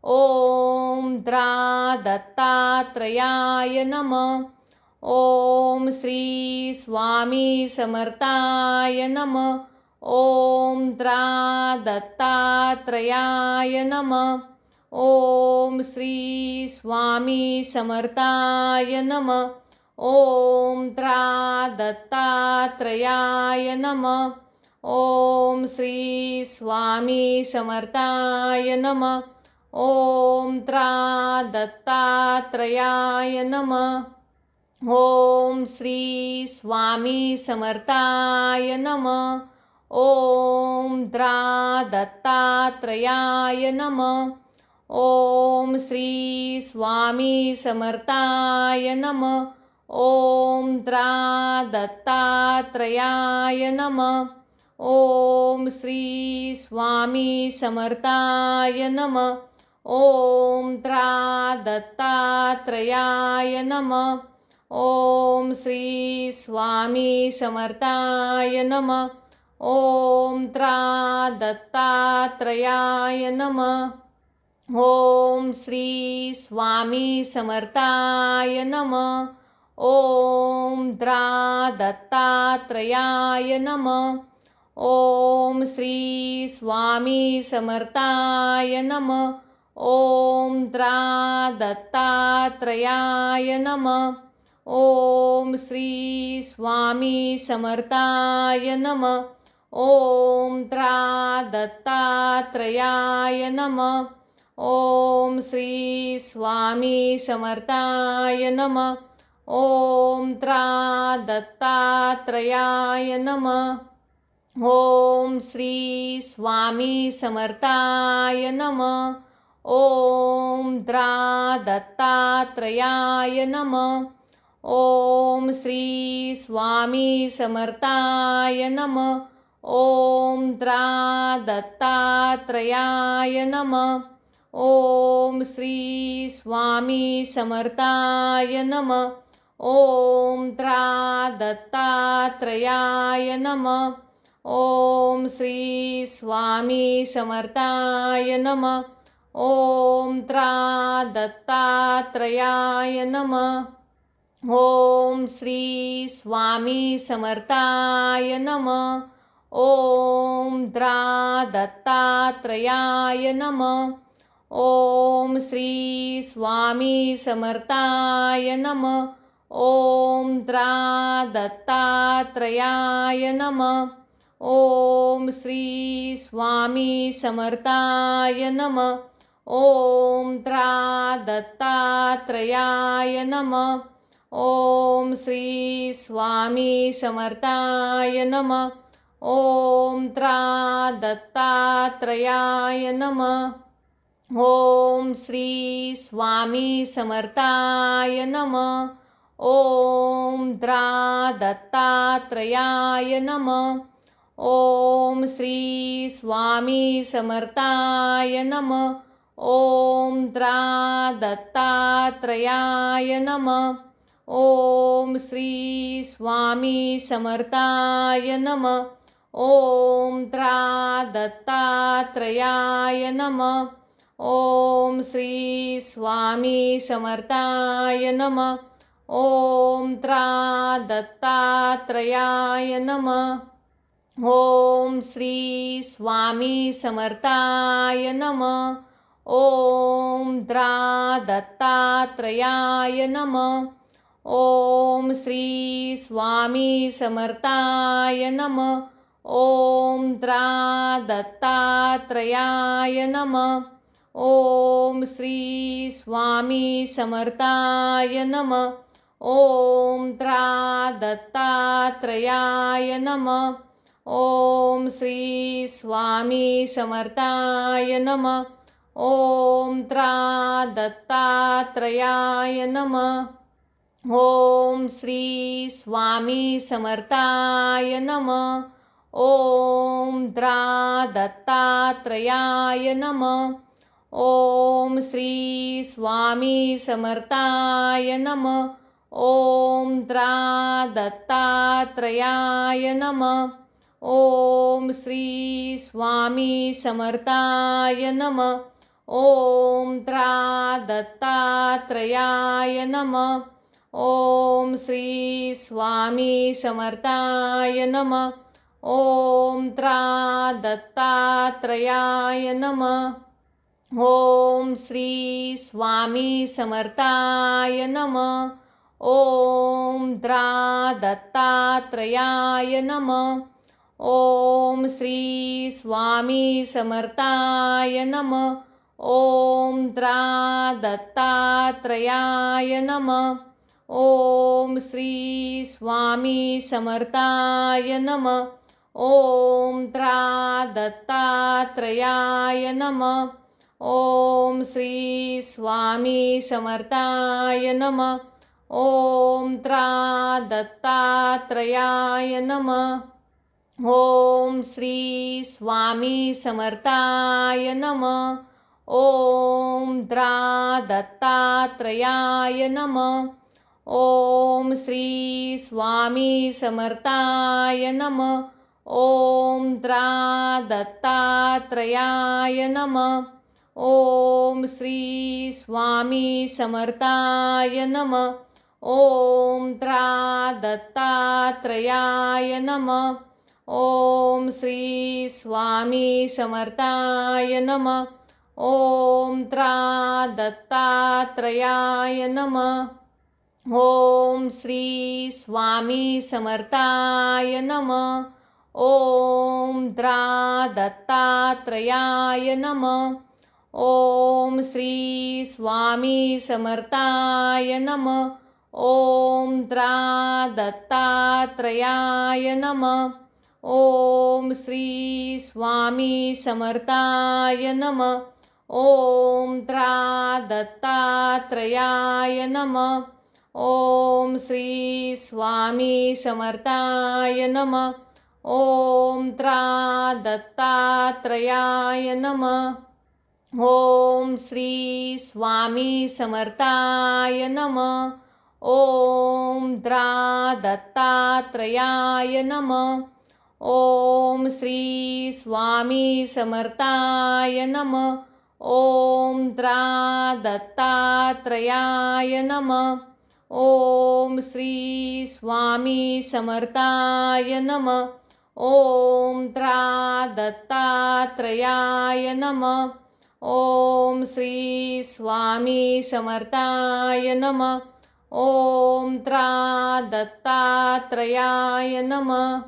Speaker 1: ॐ त्रा दत्तात्रयाय नमः। ॐ श्री स्वामी समर्थाय नमः। ॐ त्रा दत्तात्रयाय नमः। ॐ श्री स्वामी समर्थाय नमः। ॐ त्रा दत्तात्रयाय नमः। ॐ श्री स्वामी समर्थाय नमः। ॐ त्रा दत्तात्रयाय नमः। ॐ श्री स्वामी समर्थाय नमः। ॐ त्रा दत्तात्रयाय नमः। ॐ श्री स्वामी समर्थाय नमः। ॐ त्रा दत्तात्रयाय नमः। ॐ श्री स्वामी समर्थाय नमः। ॐ त्रा दत्तात्रयाय नमः। ॐ श्री स्वामी समर्थाय नमः। ॐ त्रा दत्तात्रयाय नमः। ॐ श्री स्वामी समर्थाय नमः। ॐ द्रा दत्तात्रयाय नमः। ॐ श्री स्वामी समर्थाय नमः। ॐ द्रा दत्तात्रयाय नमः। ॐ श्री स्वामी समर्थाय नमः। ॐ त्रा दत्तात्रयाय नमः। ॐ श्री स्वामी समर्थाय नमः। ॐ त्रा दत्तात्रयाय नमः। ॐ श्री स्वामी समर्थाय नमः। ॐ द्रा दत्तात्रयाय नमः। ॐ श्री स्वामी समर्थाय नमः। ॐ द्रा दत्तात्रयाय नमः। ॐ श्री स्वामी समर्थाय नमः। ॐ त्रा दत्तात्रयाय नमः। ॐ श्री स्वामी समर्थाय नमः। ॐ त्रा दत्तात्रयाय नमः। ॐ श्री स्वामी समर्थाय नमः। ॐ द्रा दत्तात्रयाय नमः। ॐ श्री स्वामी समर्थाय नमः। ॐ त्रा दत्तात्रयाय नमः। ॐ श्री स्वामी समर्थाय नमः। ॐ त्रा दत्तात्रयाय नमः। ॐ श्री स्वामी समर्थाय नमः। ॐ त्रा दत्तात्रयाय नमः। ॐ श्री स्वामी समर्थाय नमः। ॐ द्रा दत्तात्रयाय नमः। ॐ श्री स्वामी समर्थाय नमः। ॐ त्रा दत्तात्रयाय नमः। ॐ श्री स्वामी समर्थाय नमः। ॐ त्रा दत्तात्रयाय नमः। ॐ श्री स्वामी समर्थाय नमः। ॐ त्रा दत्तात्रयाय नमः। ॐ श्री स्वामी समर्थाय नमः। ॐ द्रा दत्तात्रयाय नमः। ॐ श्री स्वामी समर्थाय नमः। ॐ त्रा दत्तात्रयाय नमः। ॐ श्री स्वामी समर्थाय नमः। ॐ त्रा दत्तात्रयाय नमः। ॐ श्री स्वामी समर्थाय नमः। ॐ त्रा दत्तात्रयाय नमः। ॐ श्री स्वामी समर्थाय नमः। ॐ द्रा दत्तात्रयाय नमः। ॐ श्री स्वामी समर्थाय नमः। ॐ त्रा दत्तात्रयाय नमः। ॐ श्री स्वामी समर्थाय नमः। ॐ त्रा दत्तात्रयाय नमः। ॐ श्री स्वामी समर्थाय नमः। ॐ त्रा दत्तात्रयाय नमः। ॐ श्री स्वामी समर्थाय नमः। ॐ द्रा दत्तात्रयाय नमः। ॐ श्री स्वामी समर्थाय नमः। ॐ त्रा दत्तात्रयाय नमः। ॐ श्री स्वामी समर्थाय नमः। ॐ त्रा दत्तात्रयाय नमः। ॐ श्री स्वामी समर्थाय नमः। ॐ त्रा दत्तात्रयाय नमः। ॐ श्री स्वामी समर्थाय नमः। ॐ त्रा दत्तात्रयाय नमः। ॐ श्री स्वामी समर्थाय नमः। ॐ त्रा दत्तात्रयाय नमः। ॐ श्री स्वामी समर्थाय नमः। ॐ त्रा दत्तात्रयाय नमः। ॐ श्री स्वामी समर्थाय नमः। ॐ त्रा दत्तात्रयाय नमः। ॐ श्री स्वामी समर्थाय नमः। ॐ त्रा दत्तात्रयाय नमः। ॐ श्री स्वामी समर्थाय नमः। ॐ त्रा दत्तात्रयाय नमः। ॐ श्री स्वामी समर्थाय नमः। ॐ त्रा दत्तात्रयाय नमः। ॐ श्री स्वामी समर्थाय नमः। ॐ त्रा दत्तात्रयाय नमः। ॐ श्री स्वामी समर्थाय नमः। ॐ त्रा दत्तात्रयाय नमः। ॐ श्री स्वामी समर्थाय नमः। ॐ त्रा दत्तात्रयाय नमः। ॐ श्री स्वामी समर्थाय नमः। ॐ त्रा दत्तात्रयाय नमः। ॐ श्री स्वामी समर्थाय नमः। ॐ त्रा दत्तात्रयाय नमः।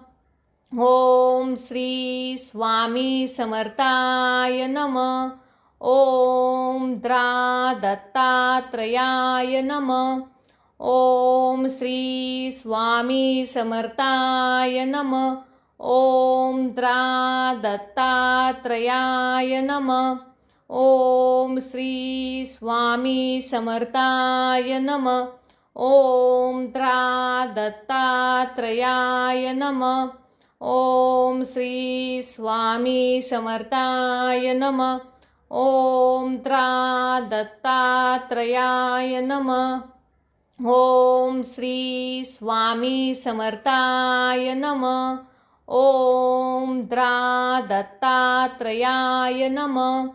Speaker 1: ॐ श्री स्वामी समर्थाय नमः। ॐ त्रा दत्तात्रयाय नमः। ॐ श्री स्वामी समर्थाय नमः। ॐ त्रा दत्तात्रयाय नमः। ॐ श्री स्वामी समर्थाय नमः। ॐ त्रा दत्तात्रयाय नमः। ॐ श्री स्वामी समर्थाय नमः। ॐ त्रा दत्तात्रयाय नमः। ॐ श्री स्वामी समर्थाय नमः। ॐ त्रा दत्तात्रयाय नमः।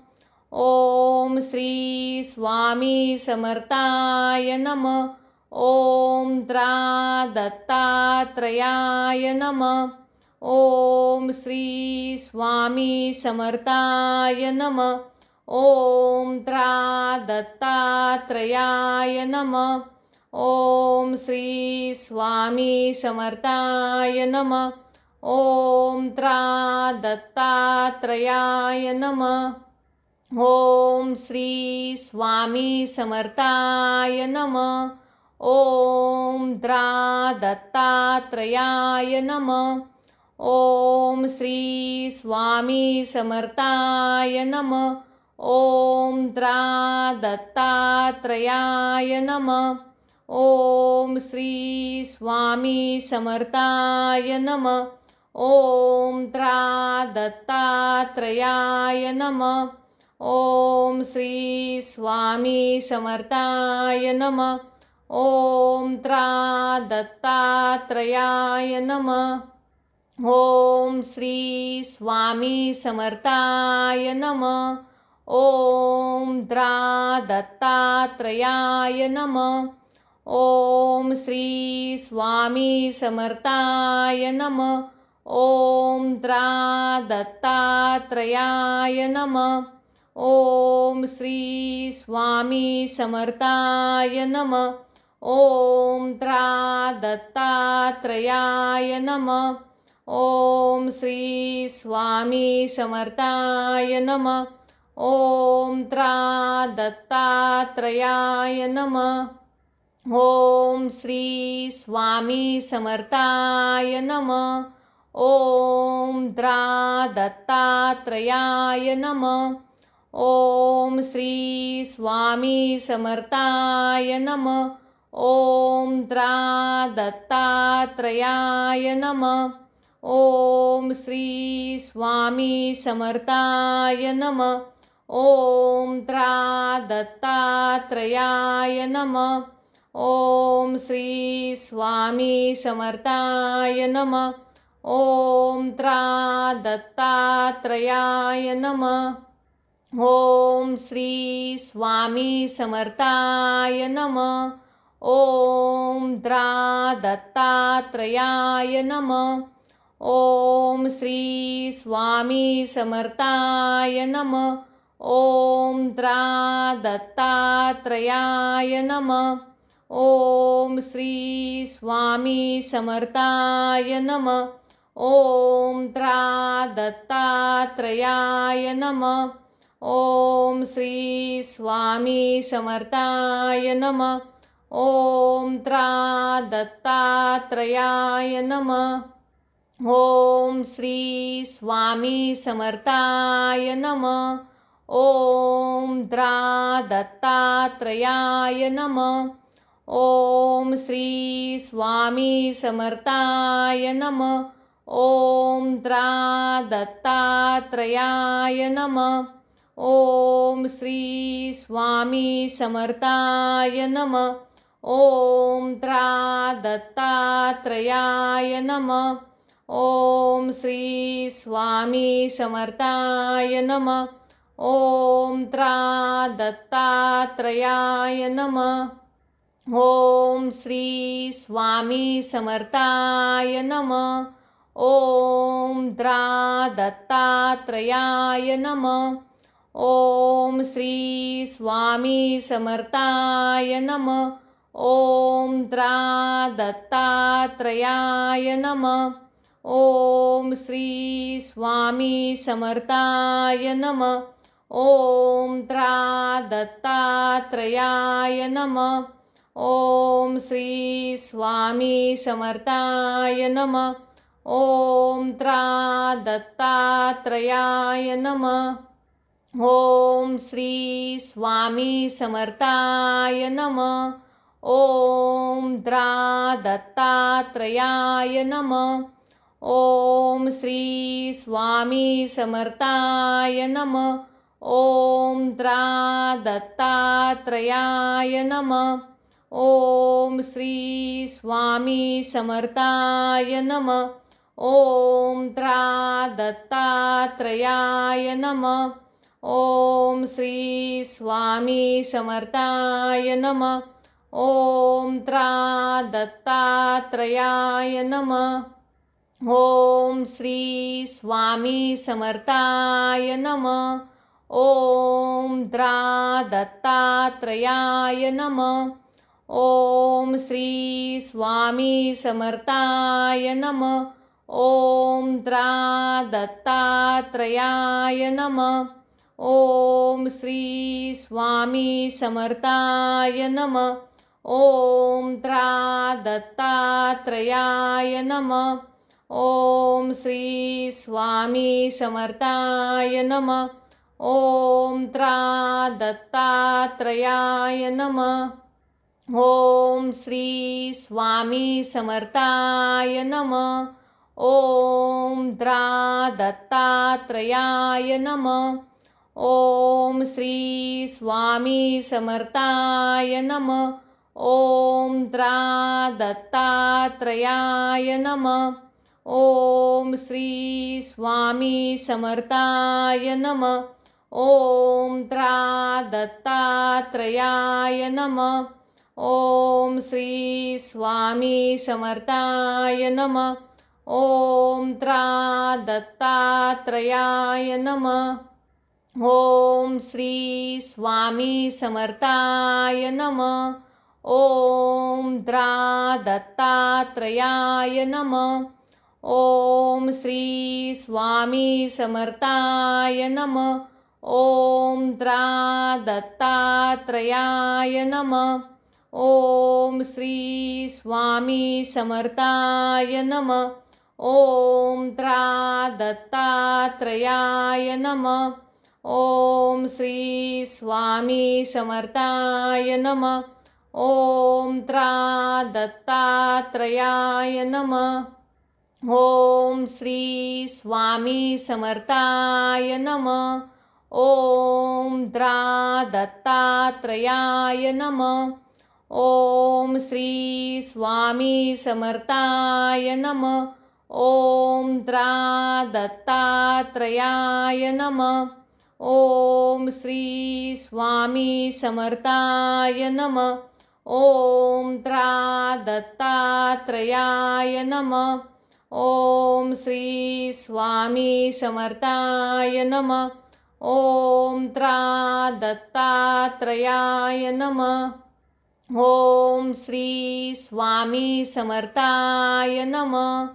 Speaker 1: ॐ श्री स्वामी समर्थाय नमः। ॐ त्रा दत्तात्रयाय नमः। ॐ श्री स्वामी समर्थाय नमः। ॐ त्रा दत्तात्रयाय नमः। ॐ श्री स्वामी समर्थाय नमः। ॐ त्रा दत्तात्रयाय नमः। ॐ श्री स्वामी समर्थाय नमः। ॐ त्रा दत्तात्रयाय नमः। ॐ श्री स्वामी समर्थाय नमः। ॐ त्रा दत्तात्रयाय नमः। ॐ श्री स्वामी समर्थाय नमः। ॐ त्रा दत्तात्रयाय नमः। ॐ श्री स्वामी समर्थाय नमः। ॐ त्रा दत्तात्रयाय नमः। ॐ श्री स्वामी समर्थाय नमः। ॐ त्रा दत्तात्रयाय नमः। ॐ श्री स्वामी समर्थाय नमः। ॐ त्रा दत्तात्रयाय नमः। ॐ श्री स्वामी समर्थाय नमः। ॐ त्रा दत्तात्रयाय नमः। ॐ श्री स्वामी समर्थाय नमः। ॐ त्रा दत्तात्रयाय नमः। ॐ श्री स्वामी समर्थाय नमः। ॐ त्रा दत्तात्रयाय नमः। ॐ श्री स्वामी समर्थाय नमः। ॐ त्रा दत्तात्रयाय नमः। ॐ श्री स्वामी समर्थाय नमः। ॐ त्रा दत्तात्रयाय नमः। ॐ श्री स्वामी समर्थाय नमः। ओम त्रा दत्तात्रयाय नमः। ओम श्री स्वामी समर्थाय नमः। ओम द्रा दत्तात्रयाय नमः। ओम श्री स्वामी समर्थाय नमः। ओम द्रा दत्तात्रयाय नमः। ओम श्री स्वामी समर्थाय नमः। ओम त्रा दत्तात्रयाय नमः। ओम श्री स्वामी समर्थाय नमः। ओम त्रा दत्तात्रयाय नमः। ओम श्री स्वामी समर्थाय नमः। ओम द्रा दत्तात्रयाय नमः। ओम श्री स्वामी समर्थाय नमः। ओम त्रा दत्तात्रयाय नमः। ओम श्री स्वामी समर्थाय नमः। ओम त्रा दत्तात्रयाय नमः। ओम श्री स्वामी समर्थाय नमः। ओम त्रा दत्तात्रयाय नमः। ओम श्री स्वामी समर्थाय नमः। ओम द्रा दत्तात्रयाय नमः। ओम श्री स्वामी समर्थाय नमः। ओम द्रा दत्तात्रयाय नमः। ओम श्री स्वामी समर्थाय नमः। ओम त्रा दत्तात्रयाय नमः। ओम श्री स्वामी समर्थाय नमः। ओम त्रा दत्तात्रयाय नमः। ओम श्री स्वामी समर्थाय नमः। ओम द्रा दत्तात्रयाय नमः। ओम श्री स्वामी समर्थाय नमः। ओम त्रा दत्तात्रयाय नमः। ओम श्री स्वामी समर्थाय नमः। ओम त्रा दत्तात्रयाय नमः। ओम श्री स्वामी समर्थाय नमः। ओम त्रा दत्तात्रयाय नमः। ओम श्री स्वामी समर्थाय नमः। ओम द्रा दत्तात्रयाय नमः। ओम श्री स्वामी समर्थाय नमः। ओम त्रा दत्तात्रयाय नमः। ओम श्री स्वामी समर्थाय नमः। ओम त्रा दत्तात्रयाय नमः। ओम श्री स्वामी समर्थाय नमः। ओम त्रा दत्तात्रयाय नमः। ओम श्री स्वामी समर्थाय नमः। ओम द्रा दत्तात्रयाय नमः। ओम श्री स्वामी समर्थाय नमः। ओम त्रा दत्तात्रयाय नमः। ओम श्री स्वामी समर्थाय नमः। ओम त्रा दत्तात्रयाय नमः। ओम श्री स्वामी समर्थाय नमः। ओम त्रा दत्तात्रयाय नमः। ओम श्री स्वामी समर्थाय नमः। ओम द्रा दत्तात्रयाय नमः। ओम श्री स्वामी समर्थाय नमः। ओम त्रा दत्तात्रयाय नमः। ओम श्री स्वामी समर्थाय नमः। ओम त्रा दत्तात्रयाय नमः। ओम श्री स्वामी समर्थाय नमः। ओम त्रा दत्तात्रयाय नमः। ओम श्री स्वामी समर्थाय नमः। ओम द्रा दत्तात्रयाय नमः। ओम श्री स्वामी समर्थाय नमः। ॐ त्रा दत्तात्रयाय नमः। ॐ श्री स्वामी समर्थाय नमः। ॐ त्रा दत्तात्रयाय नमः। ॐ श्री स्वामी समर्थाय नमः। ॐ त्रा दत्तात्रयाय नमः। ॐ श्री स्वामी समर्थाय नमः।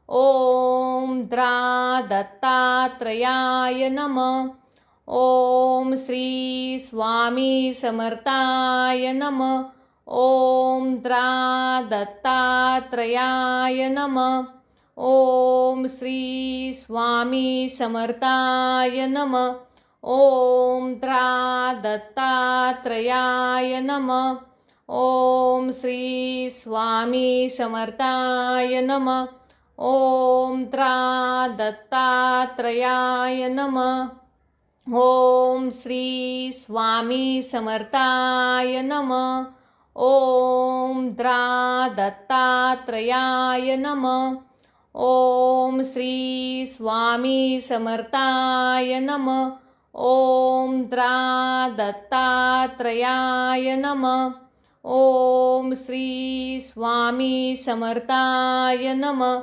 Speaker 1: ॐ त्रा दत्तात्रयाय नमः। ॐ श्री स्वामी समर्थाय नमः। ॐ त्रा दत्तात्रयाय नमः। ॐ श्री स्वामी समर्थाय नमः। ॐ त्रा दत्तात्रयाय नमः। ॐ श्री स्वामी समर्थाय नमः। ॐ त्रा दत्तात्रयाय नमः। ॐ श्री स्वामी समर्थाय नमः। ॐ त्रा दत्तात्रयाय नमः। ॐ श्री स्वामी समर्थाय नमः। ॐ त्रा दत्तात्रयाय नमः। ॐ श्री स्वामी समर्थाय नमः।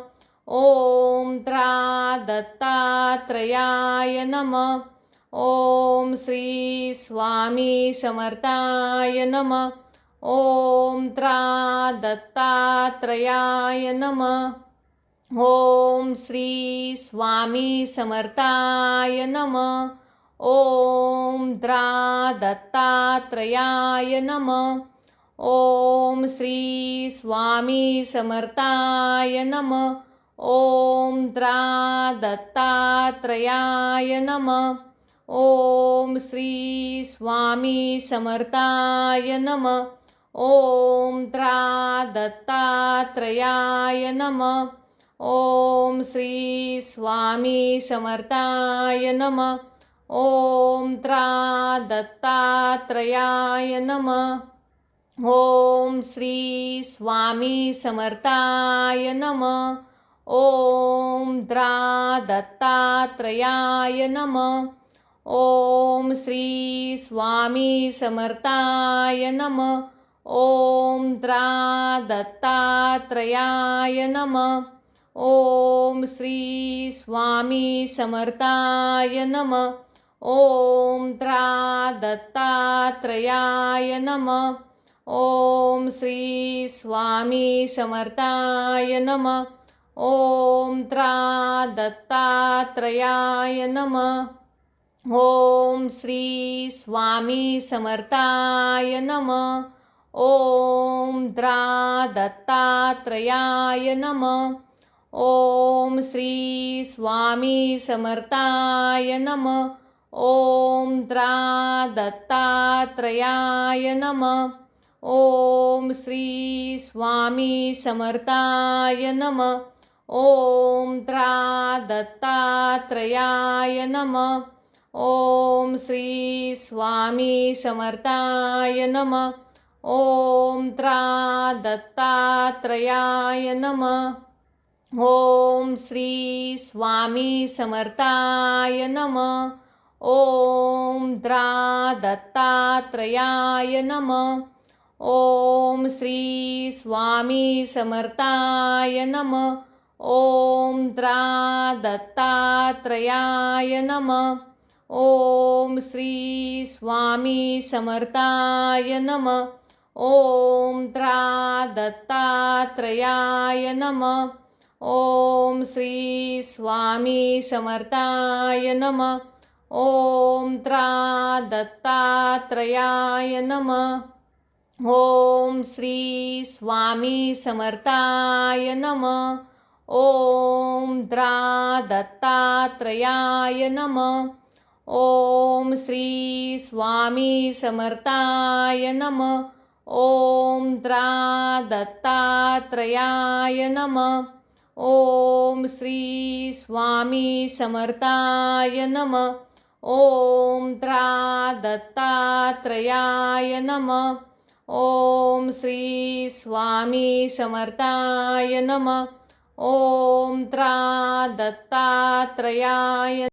Speaker 1: ॐ त्रा दत्तात्रयाय नमः। ॐ श्री स्वामी समर्थाय नमः। ॐ त्रा दत्तात्रयाय नमः। ॐ श्री स्वामी समर्थाय नमः। ॐ त्रा दत्तात्रयाय नमः। ॐ श्री स्वामी समर्थाय नमः। ॐ त्रा दत्तात्रयाय नमः। ॐ श्री स्वामी समर्थाय नमः। ॐ त्रा दत्तात्रयाय नमः। ॐ श्री स्वामी समर्थाय नमः। ॐ त्रा दत्तात्रयाय नमः। ॐ श्री स्वामी समर्थाय नमः। ॐ त्रा दत्तात्रयाय नमः। ॐ श्री स्वामी समर्थाय नमः। ॐ त्रा दत्तात्रयाय नमः। ॐ श्री स्वामी समर्थाय नमः। ॐ त्रा दत्तात्रयाय नमः। ॐ श्री स्वामी समर्थाय नमः। ॐ त्रा दत्तात्रयाय नमः। ॐ श्री स्वामी समर्थाय नमः। ॐ त्रा दत्तात्रयाय नमः। ॐ श्री स्वामी समर्थाय नमः। ॐ त्रा दत्तात्रयाय नमः। ॐ श्री स्वामी समर्थाय नमः। ॐ त्रा दत्तात्रयाय नमः। ॐ श्री स्वामी समर्थाय नमः। ॐ त्रा दत्तात्रयाय नमः। ॐ श्री स्वामी समर्थाय नमः। ॐ त्रा दत्तात्रयाय नमः। ॐ श्री स्वामी समर्थाय नमः। ॐ त्रा दत्तात्रयाय नमः। ॐ श्री स्वामी समर्थाय नमः। ॐ त्रा दत्तात्रयाय नमः। ॐ श्री स्वामी समर्थाय नमः। ॐ त्रा दत्तात्रयाय नमः। ॐ श्री स्वामी समर्थाय नमः। ॐ त्रा दत्तात्रयाय नमः। ॐ श्री स्वामी समर्थाय नमः। ॐ त्रा दत्तात्रयाय नमः। ॐ श्री स्वामी समर्थाय नमः। ॐ त्रा दत्तात्रयाय नमः। ॐ श्री स्वामी समर्थाय नमः। ओम त्रा दत्तात्रयाय